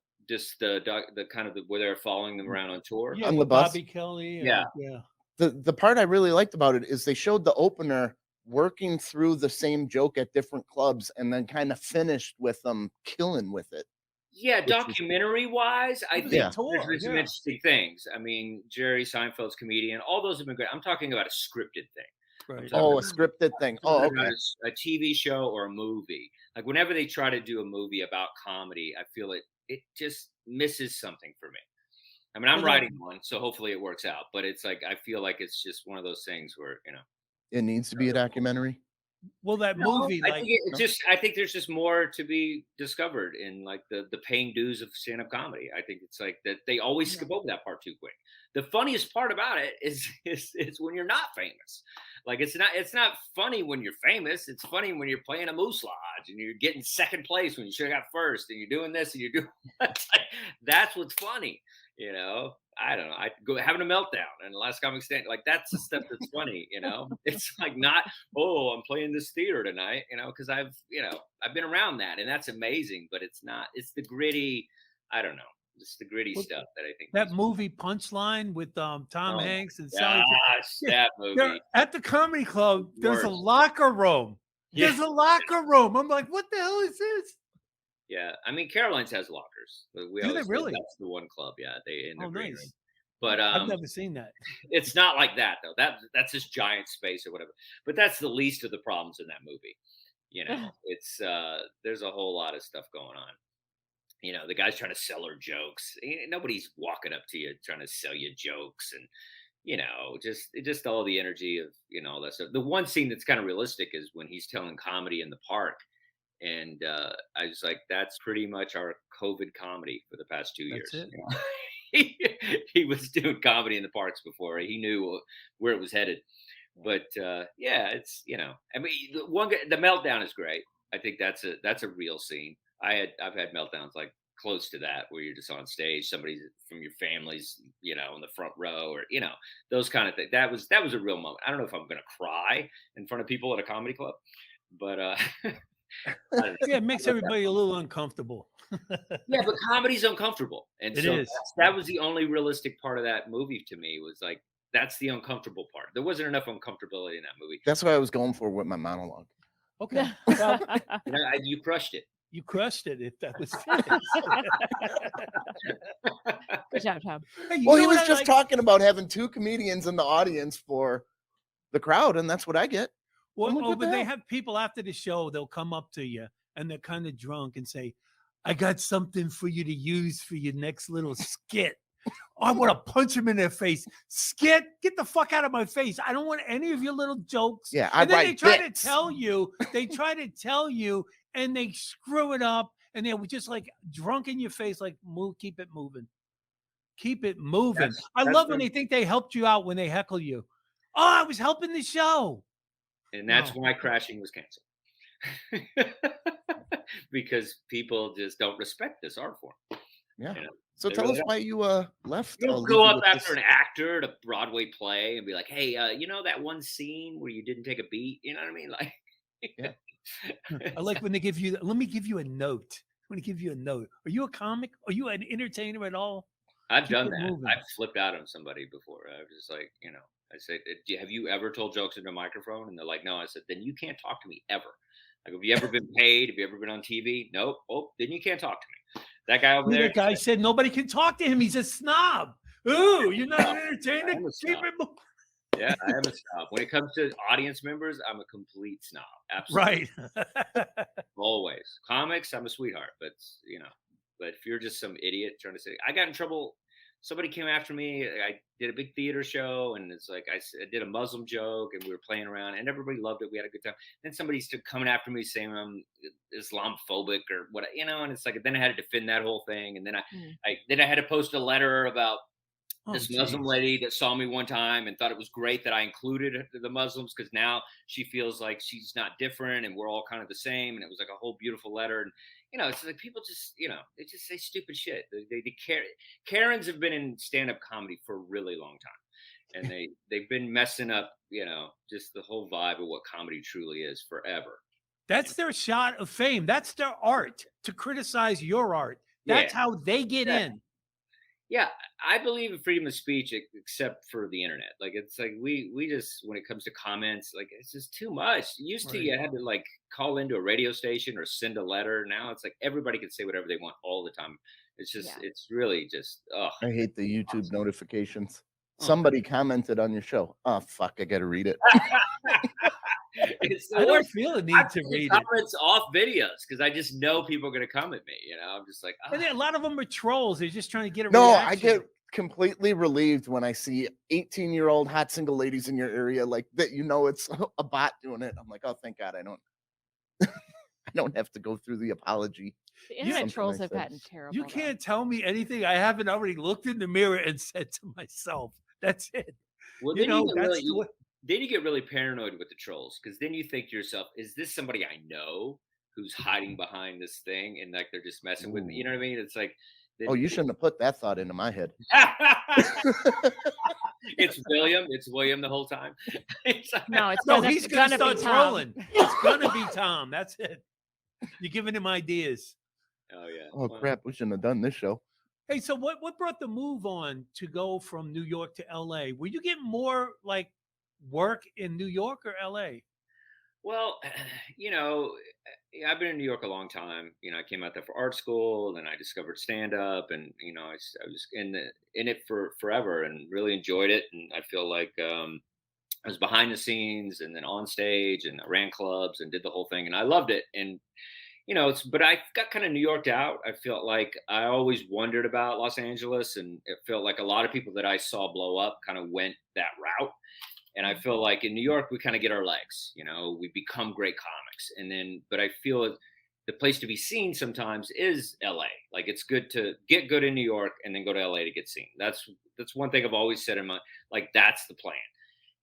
kind of where they're following them around on tour. Yeah, On the with bus? Bobby Kelly. Yeah. Yeah. The part I really liked about it is they showed the opener working through the same joke at different clubs and then kind of finished with them killing with it. Yeah, Which is- documentary wise, I It was think a tour, there's been some yeah. interesting things. I mean, Jerry Seinfeld's comedian, all those have been great. I'm talking about a scripted thing. Right. Oh, a scripted thing. Oh, Talking about okay. a TV show or a movie. Like whenever they try to do a movie about comedy, I feel it just misses something for me. I mean, I'm Well, writing one, so hopefully it works out. But it's like I feel like it's just one of those things where It needs to be a documentary. Well, that movie, I like, think I think there's just more to be discovered in like the paying dues of stand-up comedy. I think it's like that they always skip over that part too quick. The funniest part about it is when you're not famous. Like it's not funny when you're famous. It's funny when you're playing a Moose Lodge and you're getting second place when you should have got first, and you're doing this and you're doing that's what's funny. I don't know. I go having a meltdown and the last comic stand, like that's the stuff that's funny. It's like not, oh, I'm playing this theater tonight, because I've been around that, and that's amazing, but it's not, it's the gritty, I don't know. It's the gritty stuff that I think that movie Punchline with Tom Hanks and Sally. Gosh, that movie. They're at the comedy club, there's a Worst. locker room. Yeah. There's a locker room. I'm like, what the hell is this? Yeah, I mean Caroline's has lockers. But we Do they always say really? That's the one club. Yeah, they in the green Nice. room. But I've never seen that. it's not like that though. That's this giant space or whatever. But that's the least of the problems in that movie. It's there's a whole lot of stuff going on. The guy's trying to sell her jokes. Nobody's walking up to you trying to sell you jokes, and just all the energy of all that stuff. The one scene that's kind of realistic is when he's telling comedy in the park, and I was like, that's pretty much our COVID comedy for the past 2 years. That's it. He was doing comedy in the parks before. He knew where it was headed. But yeah, it's I mean, the meltdown is great. I think that's a real scene. I've had meltdowns like close to that where you're just on stage, somebody from your family's in the front row, or those kind of things. That was a real moment. I don't know if I'm gonna cry in front of people at a comedy club, but Yeah, it makes everybody a little uncomfortable. yeah, but comedy's uncomfortable, and It so is. that was the only realistic part of that movie to me. Was like that's the uncomfortable part. There wasn't enough uncomfortability in that movie. That's what I was going for with my monologue. Okay. Well, You crushed it. You crushed it if that was good job, Tom. Hey, you Well, know he what was I just like? talking about having two comedians in the audience for the crowd, and that's what I get. Well, I'm like, what the but they hell? have people after the show, they'll come up to you and they're kind of drunk and say, I got something for you to use for your next little skit. I want to punch him in their face. Skit, get the fuck out of my face. I don't want any of your little jokes. Yeah, I And then they write try bits. to tell you, and they screw it up, and they're just like drunk in your face, like, move, keep it moving. Keep it moving. I That's love when the- they think they helped you out when they heckle you. Oh, I was helping the show. And that's No. why Crashing was canceled. Because people just don't respect this art form. Yeah. You know, So they tell really us why you left. You I'll don't leave go you up with after this. an actor at a Broadway play and be like, hey, that one scene where you didn't take a beat? You know what I mean? Like, Yeah. I like when they give you, let me give you a note. I'm going to give you a note. Are you a comic? Are you an entertainer at all? I've Keep done it that. moving. I've flipped out on somebody before. I was just like, I said, have you ever told jokes into a microphone? And they're like, no. I said, then you can't talk to me ever. Like, have you ever been paid? Have you ever been on TV? Nope. Oh, then you can't talk to me. That guy over there. That guy said nobody can talk to him. He's a snob. Ooh, you're not an entertainer. I'm a snob. Yeah, I am a snob. When it comes to audience members, I'm a complete snob. Absolutely. Right. Always. Comics, I'm a sweetheart. But, but if you're just some idiot trying to say, I got in trouble. Somebody came after me. I did a big theater show, and it's like I did a Muslim joke, and we were playing around, and everybody loved it. We had a good time. Then somebody started coming after me saying I'm Islamophobic or what, and it's like then I had to defend that whole thing, and then I had to post a letter about this Muslim lady that saw me one time and thought it was great that I included the Muslims because now she feels like she's not different and we're all kind of the same. And it was like a whole beautiful letter. And, it's like people just, they just say stupid shit. They care. Karens have been in stand-up comedy for a really long time. And they've been messing up, just the whole vibe of what comedy truly is forever. That's their shot of fame. That's their art, to criticize your art. That's how they get in. Yeah, I believe in freedom of speech, except for the internet. Like, it's like we just, when it comes to comments, like, it's just too much. Used to, you had to like call into a radio station or send a letter. Now it's like everybody can say whatever they want all the time. It's just, it's really just, I hate the YouTube notifications. Somebody commented on your show. Oh, fuck, I got to read it. I don't feel a need to read comments off videos because I just know people are going to come at me. I'm just like, and a lot of them are trolls. They're just trying to get a reaction. I get completely relieved when I see 18-year-old hot single ladies in your area like that. It's a bot doing it. I'm like, oh, thank God, I don't have to go through the apology. The internet trolls have gotten terrible. You can't tell me anything I haven't already looked in the mirror and said to myself. That's it. Well, then you get really paranoid with the trolls because then you think to yourself, is this somebody I know who's hiding behind this thing and like they're just messing with me? You know what I mean? It's like, you shouldn't have put that thought into my head. It's William the whole time. He's gonna start trolling. It's gonna be Tom. That's it. You're giving him ideas. Oh yeah. Oh crap! We shouldn't have done this show. Hey, so what brought the move on to go from New York to LA? Were you getting more like work in New York or LA? Well, I've been in New York a long time. I came out there for art school, and I discovered stand-up, and I was in it for forever, and really enjoyed it. And I feel like I was behind the scenes, and then on stage, and I ran clubs, and did the whole thing, and I loved it. And but I got kind of New Yorked out. I felt like I always wondered about Los Angeles, and it felt like a lot of people that I saw blow up kind of went that route. And I feel like in New York, we kind of get our legs, we become great comics. But I feel the place to be seen sometimes is LA. Like, it's good to get good in New York and then go to LA to get seen. That's one thing I've always said that's the plan.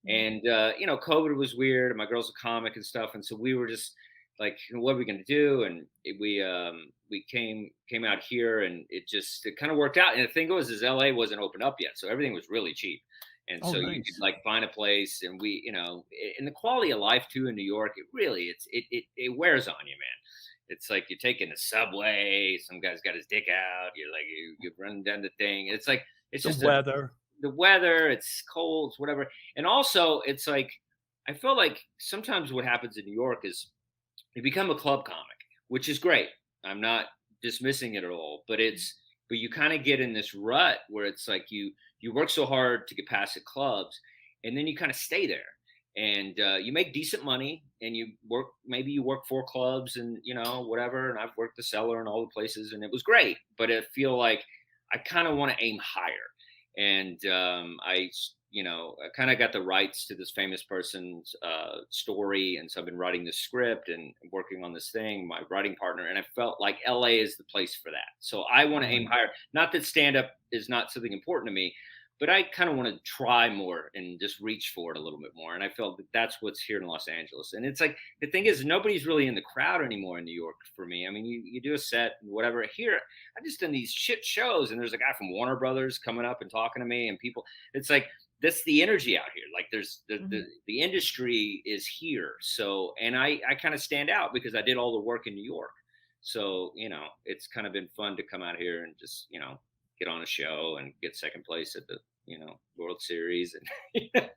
And, COVID was weird, and my girl's a comic and stuff. And so we were just like, what are we going to do? And we came out here, and it kind of worked out. And the thing is LA wasn't opened up yet. So everything was really cheap. And so nice. You could like find a place, and we, and the quality of life too in New York, it really, it wears on you, man. It's like you're taking the subway. Some guy's got his dick out. You're like, you're running down the thing. It's like, it's just the weather. The weather, it's cold, it's whatever. And also it's like, I feel like sometimes what happens in New York is you become a club comic, which is great. I'm not dismissing it at all, but you kind of get in this rut where it's like you work so hard to get past the clubs, and then you kind of stay there, and you make decent money, and you work 4 clubs and whatever. And I've worked the Cellar and all the places, and it was great, but I feel like I kind of want to aim higher. And I kind of got the rights to this famous person's story. And so I've been writing this script and working on this thing, my writing partner. And I felt like LA is the place for that. So I want to aim higher. Not that stand-up is not something important to me, but I kind of want to try more and just reach for it a little bit more. And I felt that that's what's here in Los Angeles. And it's like, the thing is, nobody's really in the crowd anymore in New York for me. I mean, you do a set, whatever. Here, I've just done these shit shows, and there's a guy from Warner Brothers coming up and talking to me, and people, it's like, that's the energy out here. Like, there's the industry is here. So, and I kind of stand out because I did all the work in New York. So, it's kind of been fun to come out here and just, get on a show and get second place at the, World Series and Yeah.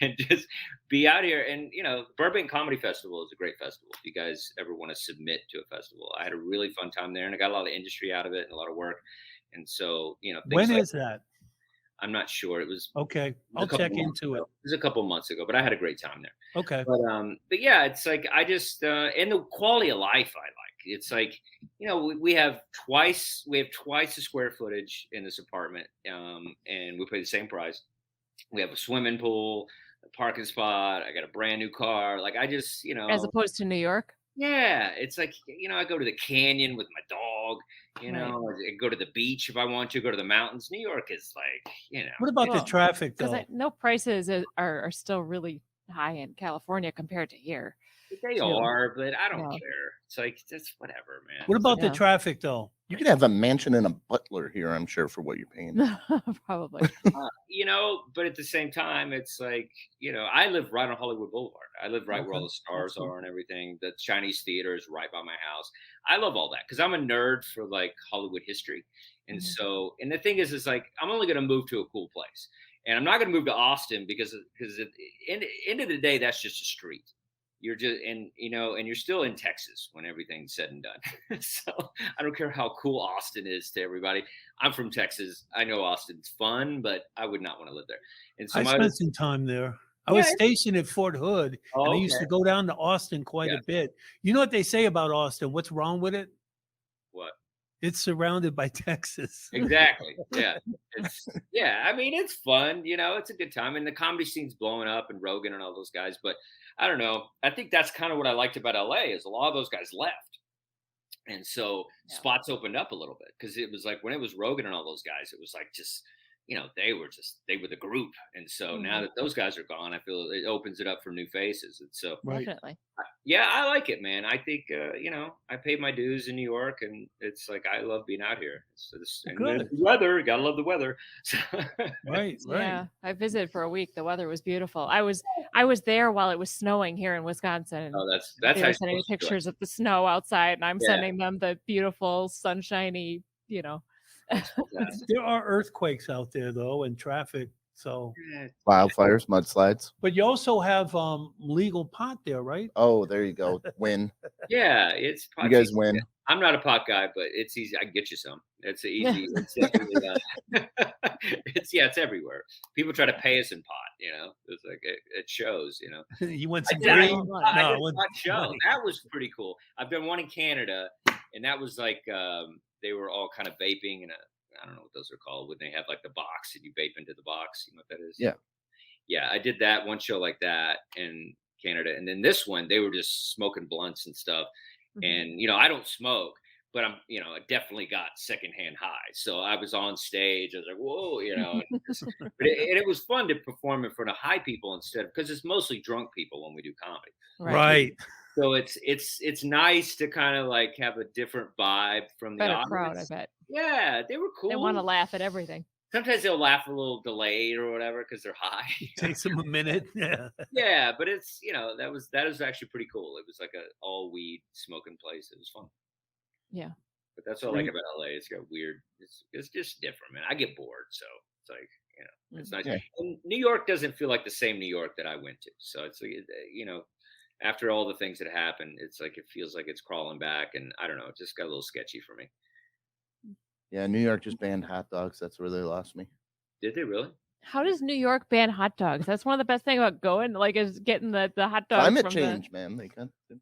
and just be out here. And Burbank Comedy Festival is a great festival. If you guys ever want to submit to a festival, I had a really fun time there, and I got a lot of industry out of it and a lot of work. And so When like, is that? I'm not sure. It was Okay, I'll a couple check months into it. ago. It was a couple months ago, but I had a great time there. Okay. But yeah, it's like I just and the quality of life I like. It's like we have twice the square footage in this apartment, and we pay the same price. We have a swimming pool, a parking spot. I got a brand new car. Like I just As opposed to New York. yeah, it's like I go to the canyon with my dog. Right. I go to the beach if I want to. Go to the mountains. New York is like What about the Well, traffic Because though? I know prices are still really high in California compared to here. They too. are, but I don't Yeah. care. It's like that's whatever, man. What about the Yeah. traffic though? You could have a mansion and a butler here, I'm sure, for what you're paying. Probably. But at the same time, it's like, I live right on Hollywood Boulevard. I live right where all Okay. the stars That's cool. are and everything. The Chinese theater is right by my house. I love all that because I'm a nerd for like Hollywood history. And Mhm. so, and the thing is like, I'm only going to move to a cool place. And I'm not going to move to Austin because at the end of the day, that's just a street. You're just, and you're still in Texas when everything's said and done. So I don't care how cool Austin is to everybody. I'm from Texas. I know Austin's fun, but I would not want to live there. And so I spent some time there. I was stationed at Fort Hood, and I used to go down to Austin quite a bit. You know what they say about Austin? What's wrong with it? What? It's surrounded by Texas. Exactly. Yeah. I mean, it's fun. It's a good time, and the comedy scene's blowing up, and Rogan and all those guys. But I don't know. I think that's kind of what I liked about LA is a lot of those guys left. And so spots opened up a little bit because it was like when it was Rogan and all those guys, it was like just, they were the group. And so now that those guys are gone, I feel it opens it up for new faces. And so, Right. Definitely. yeah, I like it, man. I think, I paid my dues in New York, and it's like I love being out here. So and then Good. the weather, gotta love the weather. So, Right. Yeah, I visited for a week. The weather was beautiful. I was there while it was snowing here in Wisconsin. And oh, that's they how were you're sending me supposed to do it. pictures of the snow outside, and I'm Yeah. sending them the beautiful, sunshiny, There are earthquakes out there though, and traffic. So, Wildfires, mudslides. but you also have legal pot there, right? Oh, there you go. Win. Yeah, it's You guys win. I'm not a pot guy, but it's easy. I can get you some. It's easy. It's definitely, it's everywhere. People try to pay us in pot. It's like it shows. You went I some did, I green. did No, a it wasn't pot show. money. That was pretty cool. I've done one in Canada, and that was like they were all kind of vaping, and I don't know what those are called when they have like the box and you vape into the box. You know what that is? Yeah. Yeah, I did that one show like that in Canada, and then this one they were just smoking blunts and stuff. And I don't smoke, but I definitely got secondhand high. So I was on stage. I was like, whoa, but it was fun to perform in front of high people instead, because it's mostly drunk people when we do comedy. Right. So it's nice to kind of like have a different vibe from the better audience. crowd, I bet. Yeah, they were cool. They want to laugh at everything. Sometimes they'll laugh a little delayed or whatever because they're high. Takes them a minute. Yeah. Yeah, but it's that was actually pretty cool. It was like a all weed smoking place. It was fun. Yeah. But that's what I like about LA. It's got weird. It's just different, man. I get bored, so it's like it's nice. Yeah. And New York doesn't feel like the same New York that I went to. So it's like after all the things that happened, it's like it feels like it's crawling back, and I don't know. It just got a little sketchy for me. Yeah, New York just banned hot dogs. That's where they lost me. Did they really? How does New York ban hot dogs? That's one of the best things about going, like, is getting the hot dogs Climate from change, man. They got the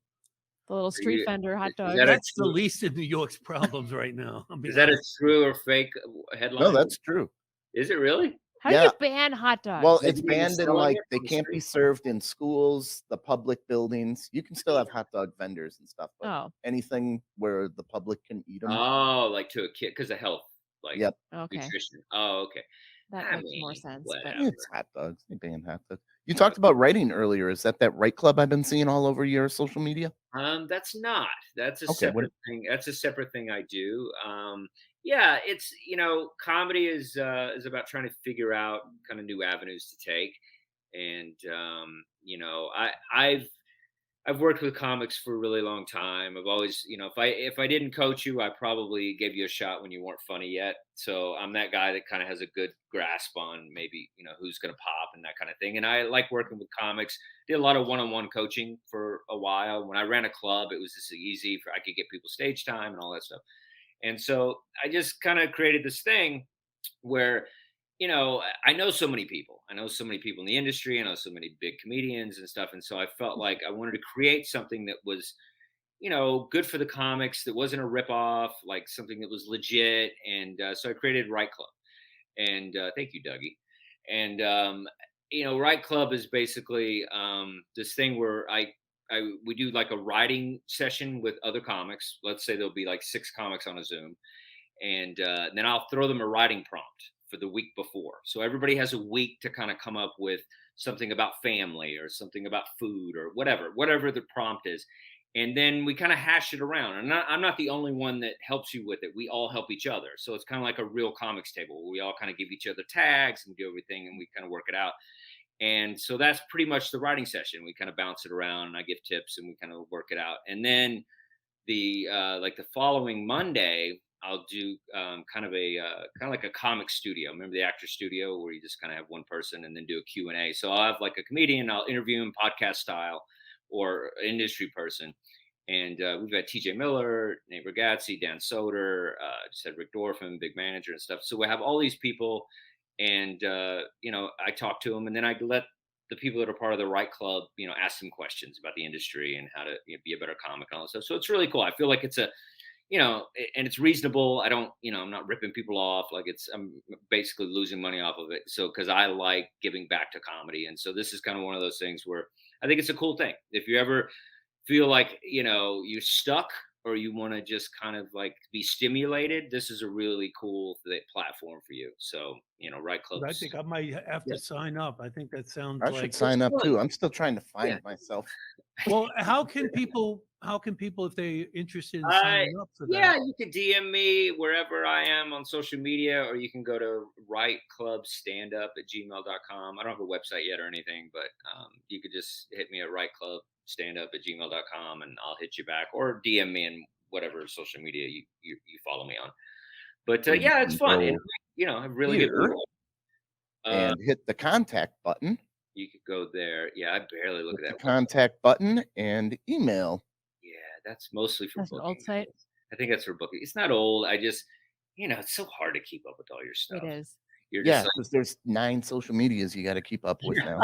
little street you- vendor hot is dogs. that That's the least of New York's problems right now. Is that a true or fake headline? no, that's true. Is it really? How do yeah. you ban hot dogs? Well, Like, it's you mean banned in selling like it they on the can't be street? served in schools, the public buildings. You can still have hot dog vendors and stuff, but Oh, anything where the public can eat them. Oh, like to a kid because of health, like Yep. okay. nutrition. Oh, okay. That I makes more mean, sense. whatever. But It's hot dogs. They ban hot dogs. You talked about writing earlier. Is that right club I've been seeing all over your social media? That's not. That's a Okay, what- separate thing. That's a separate thing I do. Yeah, it's comedy is about trying to figure out kind of new avenues to take, and I've I've worked with comics for a really long time. I've always, if I didn't coach you, I probably gave you a shot when you weren't funny yet. So I'm that guy that kind of has a good grasp on maybe, who's going to pop and that kind of thing. And I like working with comics. Did a lot of one-on-one coaching for a while. When I ran a club, it was just easy I could get people stage time and all that stuff. And so I just kind of created this thing where, I know so many people. I know so many people in the industry. I know so many big comedians and stuff. And so I felt like I wanted to create something that was, good for the comics, that wasn't a ripoff, like something that was legit. And so I created Right Club. And thank you, Dougie. And, Right Club is basically this thing where we do like a writing session with other comics. Let's say there'll be like 6 comics on a Zoom. And then I'll throw them a writing prompt for the week before. So everybody has a week to kind of come up with something about family or something about food or whatever the prompt is. And then we kind of hash it around. And I'm not the only one that helps you with it. We all help each other. So it's kind of like a real comics table where we all kind of give each other tags and do everything and we kind of work it out. And so that's pretty much the writing session. We kind of bounce it around and I give tips and we kind of work it out. And then the following Monday, I'll do kind of like a comic studio. Remember the actor studio where you just kind of have one person and then do a Q&A. So I'll have like a comedian, I'll interview him podcast style or industry person. And we've had TJ Miller, Nate Ragazzi, Dan Soder, just had Rick Dorfman, big manager and stuff. So we have all these people and, I talk to them and then I let the people that are part of the Right Club, ask them questions about the industry and how to be a better comic and all that stuff. So it's really cool. I feel like it's and it's reasonable. I don't, I'm not ripping people off. Like I'm basically losing money off of it. So, cause I like giving back to comedy. And so this is kind of one of those things where I think it's a cool thing. If you ever feel like, you're stuck or you want to just kind of like be stimulated, this is a really cool platform for you. So, Right Club. I think I might have to sign up. I think that sounds I like should sign up too. I'm still trying to find myself. Well, how can people if they're interested in signing up for that? Yeah, you can DM me wherever I am on social media, or you can go to rightclubstandup@gmail.com. I don't have a website yet or anything, but you could just hit me at rightclubstandup@gmail.com and I'll hit you back, or DM me in whatever social media you follow me on. But yeah, it's fun. And, I really good. And hit the contact button. You could go there. Yeah, I barely look at that. Contact button and email. Yeah, that's mostly for booking. An old site. I think that's for booking. It's not old. I just, it's so hard to keep up with all your stuff. It is. You're just because there's 9 social medias you got to keep up with now.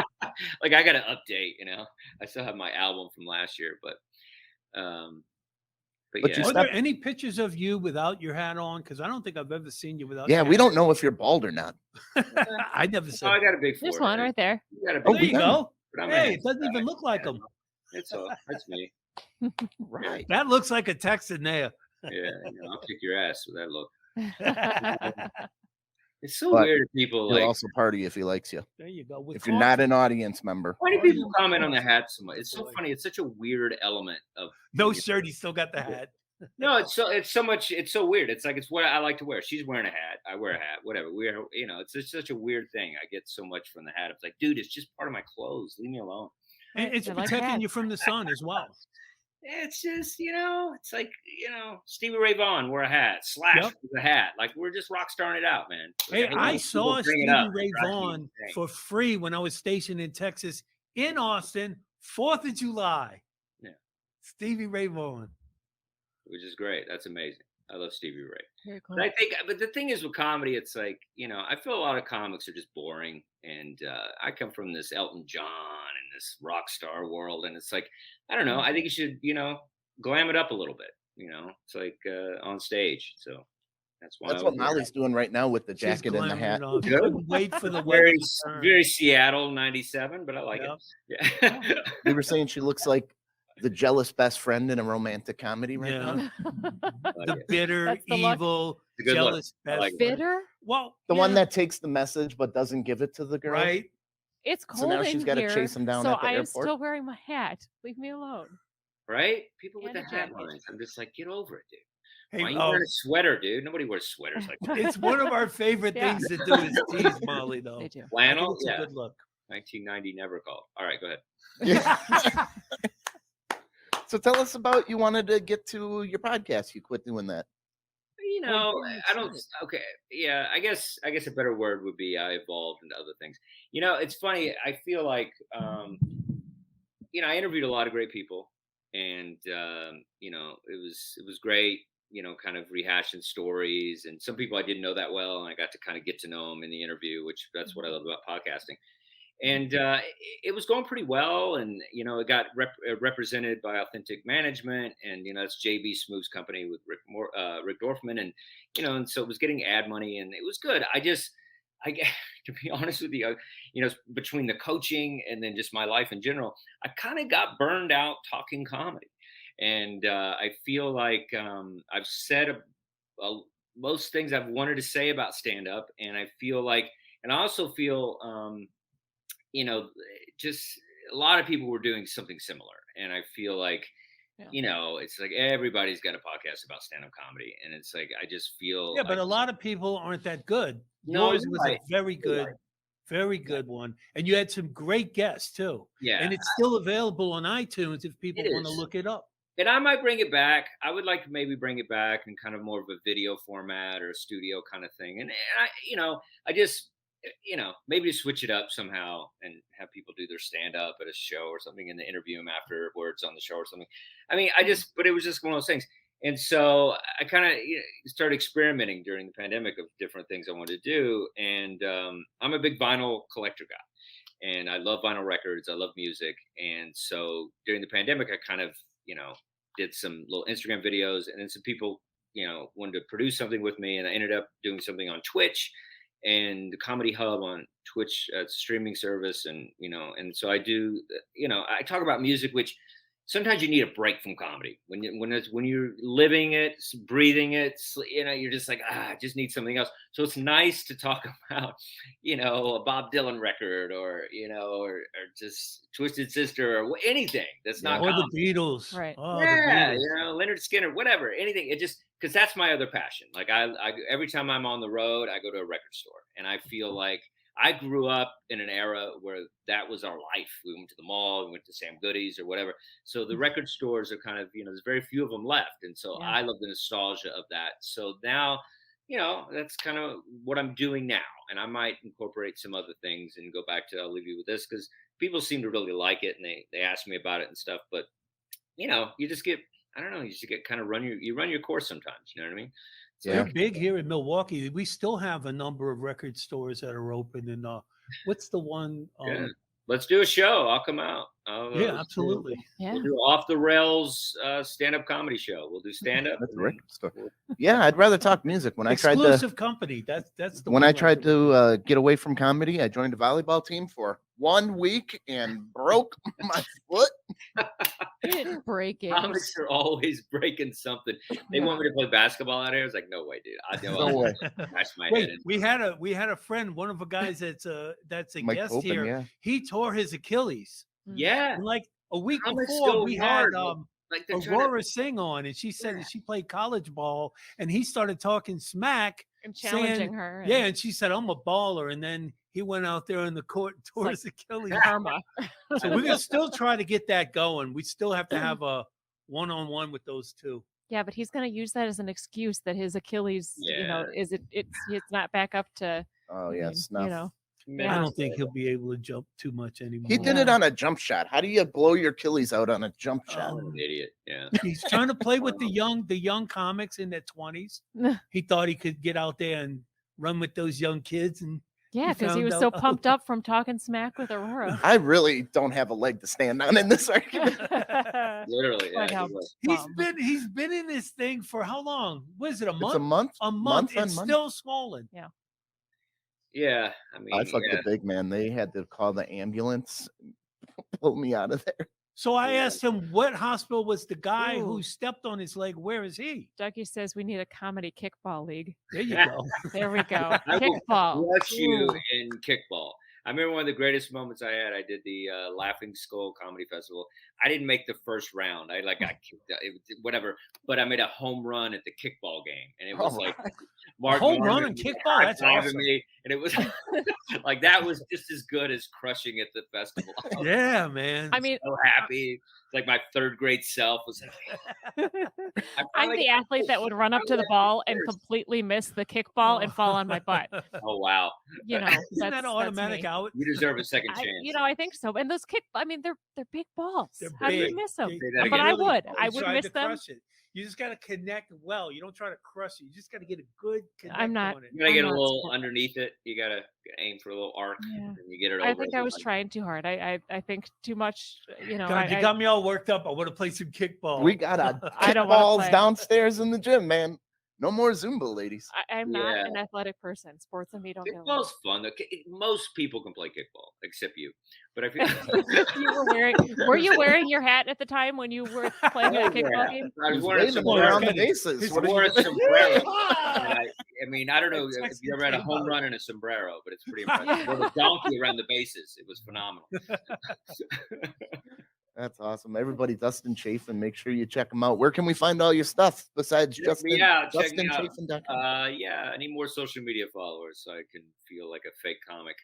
Like I got to update. I still have my album from last year, but yeah. Are there any pictures of you without your hat on? Because I don't think I've ever seen you without. Yeah, we don't know if you're bald or not. I never said. Oh, I got a big forehead. There's one right there. There you go. Hey, it doesn't even look like him. That's me. Right. That looks like a Texan there. Yeah, I'll kick your ass with that look. It's so weird if people he'll also party if he likes you. There you go. If you're not an audience member. Why do people comment on the hat so much? It's so funny. It's such a weird element of no shirt. He still got the hat. No, it's so much. It's so weird. It's like it's what I like to wear. She's wearing a hat. I wear a hat. Whatever. It's just such a weird thing. I get so much from the hat. It's like, dude, it's just part of my clothes. Leave me alone. And it's protecting you from the sun as well. It's just, it's like, Stevie Ray Vaughan wore a hat, Slash with a hat. Like, we're just rock starring it out, man. Hey, I saw Stevie Ray Vaughan for free when I was stationed in Texas, in Austin, 4th of July. Yeah. Stevie Ray Vaughan. Which is great. That's amazing. I love Stevie Ray. Very cool. But the thing is with comedy, it's like, I feel a lot of comics are just boring. And I come from this Elton John and this rock star world. And it's like, I don't know. I think you should, glam it up a little bit. It's like on stage. So that's what Molly's doing right now with the jacket and the hat. Wait for the very Seattle 97, but I like it. Yeah. We were saying she looks like the jealous best friend in a romantic comedy right now. The bitter, evil, jealous best friend. Bitter? Well, the one that takes the message but doesn't give it to the girl. Right. It's cold. So now she's got to chase him down at the airport. So I'm still wearing my hat. Leave me alone. Right? People with the hat lines. I'm just like, get over it, dude. Hey, why are you wearing a sweater, dude? Nobody wears sweaters like that. It's one of our favorite things to do is tease Molly, though. They do. Flannel? It's a good look. 1990 never called. All right, go ahead. Yeah. So tell us about you wanted to get to your podcast. You quit doing that. You Well, know, you I don't. Okay, yeah. I guess a better word would be I evolved into other things. You know, it's funny. I feel like you know, I interviewed a lot of great people, and you know, it was great. You know, kind of rehashing stories, and some people I didn't know that well, and I got to kind of get to know them in the interview, which that's what I love about podcasting. And it was going pretty well, and you know, it got represented by Authentic Management, and you know, it's JB Smooth's company with Rick Dorfman, and you know, and so it was getting ad money, and it was good. I to be honest with you, you know, between the coaching and then just my life in general, I kind of got burned out talking comedy, and I feel like I've said most things I've wanted to say about stand up, and I feel like, and I also feel you know, just a lot of people were doing something similar. And I feel like, you know, it's like everybody's got a podcast about stand-up comedy. And it's like, I just feel Yeah, but a lot of people aren't that good. No, Yours you're was right. a very good, very good one. And you had some great guests too. Yeah. And it's still available on iTunes if people It want to is. look it up. And I might bring it back. I would like to maybe bring it back in kind of more of a video format or a studio kind of thing. And I, you know, I just, you know, maybe switch it up somehow and have people do their stand up at a show or something and then interview them afterwards on the show or something. I mean, but it was just one of those things. And so I kind of started experimenting during the pandemic of different things I wanted to do. And I'm a big vinyl collector guy, and I love vinyl records. I love music. And so during the pandemic, I kind of, you know, did some little Instagram videos, and then some people, you know, wanted to produce something with me, and I ended up doing something on Twitch and the Comedy Hub on Twitch, streaming service, and you know, and so I do, you know, I talk about music, which sometimes you need a break from comedy when you're living it, breathing it, you know, you're just like, I just need something else. So it's nice to talk about, you know, a Bob Dylan record, or you know, or just Twisted Sister, or anything that's not Or comedy. the Beatles. Right. Oh, Yeah, the Beatles. you know, Leonard Skinner, whatever, anything. It just, because that's my other passion. Like I every time I'm on the road, I go to a record store, and I feel like I grew up in an era where that was our life. We went to the mall, we went to Sam Goody's or whatever. So the record stores are kind of, you know, there's very few of them left, and so I love the nostalgia of that. So now, you know, that's kind of what I'm doing now, and I might incorporate some other things and go back to, I'll leave you with this, because people seem to really like it, and they ask me about it and stuff. But you know, you just get, I don't know, you just get kind of run your course sometimes. You know what I mean? So, They're big here in Milwaukee. We still have a number of record stores that are open. And what's the one? yeah. Let's do a show. I'll come out. Yeah, absolutely. We'll do Off the Rails stand-up comedy show. We'll do stand-up. That's a record store. Yeah, I'd rather talk music. When Exclusive company. That's the when one I tried to get away from comedy, I joined a volleyball team for 1 week and broke my foot. You didn't break it. Comics are always breaking something. They want me to play basketball out here. I was like, no way, dude. I know. No way. Smash my head Wait, in. we had a friend, one of the guys that's a Mike guest Copen, here. yeah. He tore his Achilles. Yeah. And like a week Comics before, go we hard. had Like they're trying Aurora Sing on, and she said that she played college ball, and he started talking smack And challenging saying, her. Yeah, and she said, I'm a baller. And then he went out there in the court and tore like his Achilles. karma. So we're going to still try to get that going. We still have to have a one-on-one with those two. Yeah, but he's going to use that as an excuse that his Achilles, you know, it's not back up to. Oh yeah, snuff. You know, I don't think he'll be able to jump too much anymore. He did it on a jump shot. How do you blow your Achilles out on a jump shot? I'm an idiot. Yeah. He's trying to play with the young comics in their 20s. He thought he could get out there and run with those young kids, and yeah, because he was so pumped up from talking smack with Aurora. I really don't have a leg to stand on in this argument. Literally. Yeah, He's been in this thing for how long? What is it, a month? It's a month. A month. on It's month. still swollen. Yeah. Yeah. I mean, I fucked the big man. They had to call the ambulance, pull me out of there. So I asked him, what hospital was the guy Ooh. who stepped on his leg? Where is he? Dougie says we need a comedy kickball league. There you go. There we go. I will Kickball. crush you Ooh. in kickball. I remember one of the greatest moments I had. I did the Laughing Skull Comedy Festival. I didn't make the first round. I got kicked out, whatever. But I made a home run at the kickball game, and it was Mark home run Norman and was kickball. That's high-fiving awesome. me, and it was like that was just as good as crushing at the festival. Yeah, man. I mean, So happy. It's like my third grade self was like, I'm the athlete that would run up to the ball and completely miss the kickball and fall on my butt. oh wow, You know, Isn't that's that an automatic me. out? you deserve a second chance. I think so. And those I mean, they're big balls. They're How do you big. miss them? Say that But again. I would. You I would tried miss to them. crush it. You just got to connect well. You don't try to crush it. You just got to get a good connect I'm not- on it. You gotta get I'm a not little smart. underneath it. You gotta aim for a little arc, Yeah. and you get it over. I think I was Like, trying too hard. I think too much. You know, God, you got me all worked up. I want to play some kickball. We got a I don't wanna kickballs play. downstairs in the gym, man. No more Zumba, ladies. I'm not Yeah. an athletic person. Sports and me don't get along. Kickball's fun. Though. Most people can play kickball, except you. But I feel Were you wearing your hat at the time when you were playing a kickball game? I was He's wearing a waving sombrero. around the His bases. What I are wore you a sombrero. I mean, I don't know That if text you ever had a came home out. run in a sombrero, but it's pretty impressive. With a donkey around the bases. It was phenomenal. That's awesome. Everybody, Dustin Chafin, make sure you check him out. Where can we find all your stuff besides Check me out. Check me out. DustinChafin.com? Yeah, I need more social media followers so I can feel like a fake comic.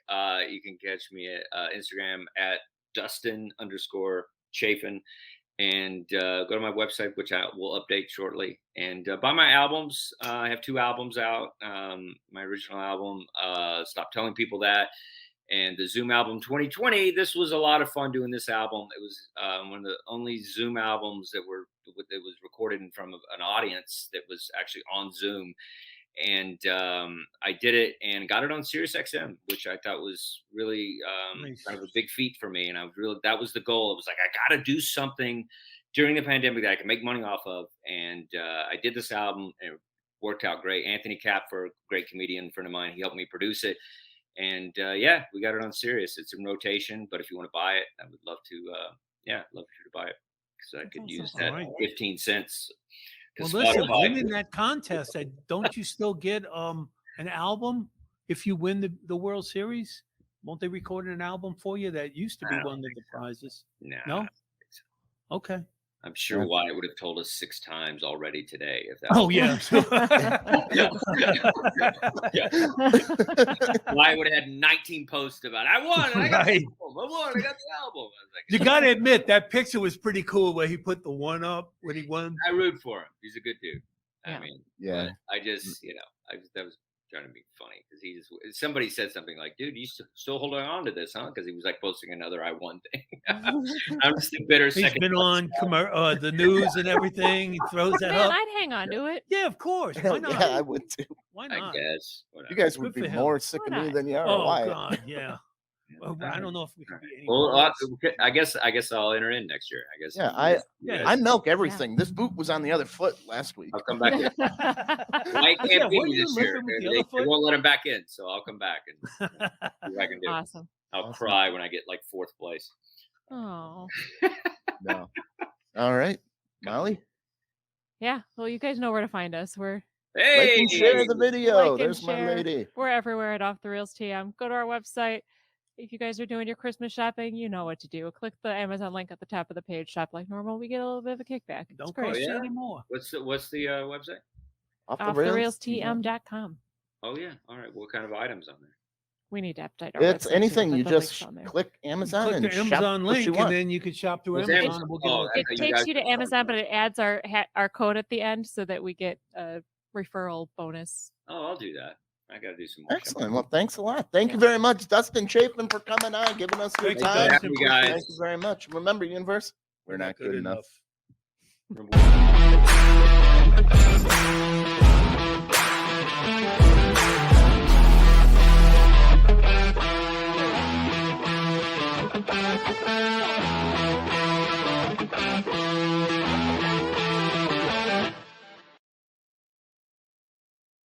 You can catch me at Instagram at Dustin_Chafin, and go to my website, which I will update shortly. And buy my albums. I have 2 albums out. My original album, Stop Telling People That, and the Zoom album 2020. This was a lot of fun doing this album. It was one of the only Zoom albums that was recorded in front of an audience that was actually on Zoom. And I did it and got it on SiriusXM, which I thought was really Nice. kind of a big feat for me. And that was the goal. It was like, I got to do something during the pandemic that I can make money off of. And I did this album, and it worked out great. Anthony Capfer, great comedian friend of mine, he helped me produce it. And yeah, we got it on Sirius. It's in rotation, but if you want to buy it, I would love to. Love for you to buy it because I could use that Right. 15 cents. Well, 'Cause listen, Spotify- win in that contest. Don't you still get an album if you win the World Series? Won't they record an album for you? That used to be I don't one of the prizes. No, No? I don't think so. Okay. I'm sure Wyatt would have told us 6 times already today. If that Oh was- yeah. Wyatt would have had 19 posts about it. I won. I got Right. the album. I won. I got the album. I was like, You got to admit that picture was pretty cool where he put the one up when he won. I root for him. He's a good dude. Yeah. I mean, Yeah. but I just, that was trying to be funny because somebody said something like, dude, you still holding on to this, huh? Because he was like posting another I won thing. I'm just a bitter He's second. been on the news and everything. He throws that Man, up. I'd hang on to it. Yeah, of course. Why Hell not? yeah, I would too. Why I not? guess. Whatever. You guys Good would be for him. more sick of Why me not? than you are. Oh Wyatt. God, yeah. Well, I don't know if we can be any Well, worse. I guess I'll enter in next year. I guess. Yeah, Yeah. I milk everything. This boot was on the other foot last week. I'll come back in. Mike Yeah, can't beat weren't me you this year. limping with the They other foot? won't let him back in, so I'll come back and see what I can do. Awesome. I'll Awesome. cry when I get like 4th place. Oh. No. All right, Molly. Yeah. Well, you guys know where to find us. We're Hey, Like and share the video. Like and There's my share. lady. We're everywhere at Off the Reels TM. Go to our website. If you guys are doing your Christmas shopping, you know what to do. Click the Amazon link at the top of the page. Shop like normal. We get a little bit of a kickback. It's Don't great. cost you yeah? anymore. What's the website? Off the OffTheReelsTM.com. Oh yeah. All right. What kind of items on there? We need to update our It's website too, anything. but You the link's just on there. click Amazon Click and the shop Amazon what link, you and want. then you can shop through What's Amazon. Amazon? And we'll get Oh, it. I It thought you takes guys you to were- Amazon, but it adds our code at the end so that we get a referral bonus. Oh, I'll do that. I got to do some more. Excellent. Well, thanks a lot. Thank you very much, Dustin Chafin, for coming on, giving us your Thank you, time. Dustin. Thank you, guys. Thank you very much. Remember, universe, we're not good enough. Remember-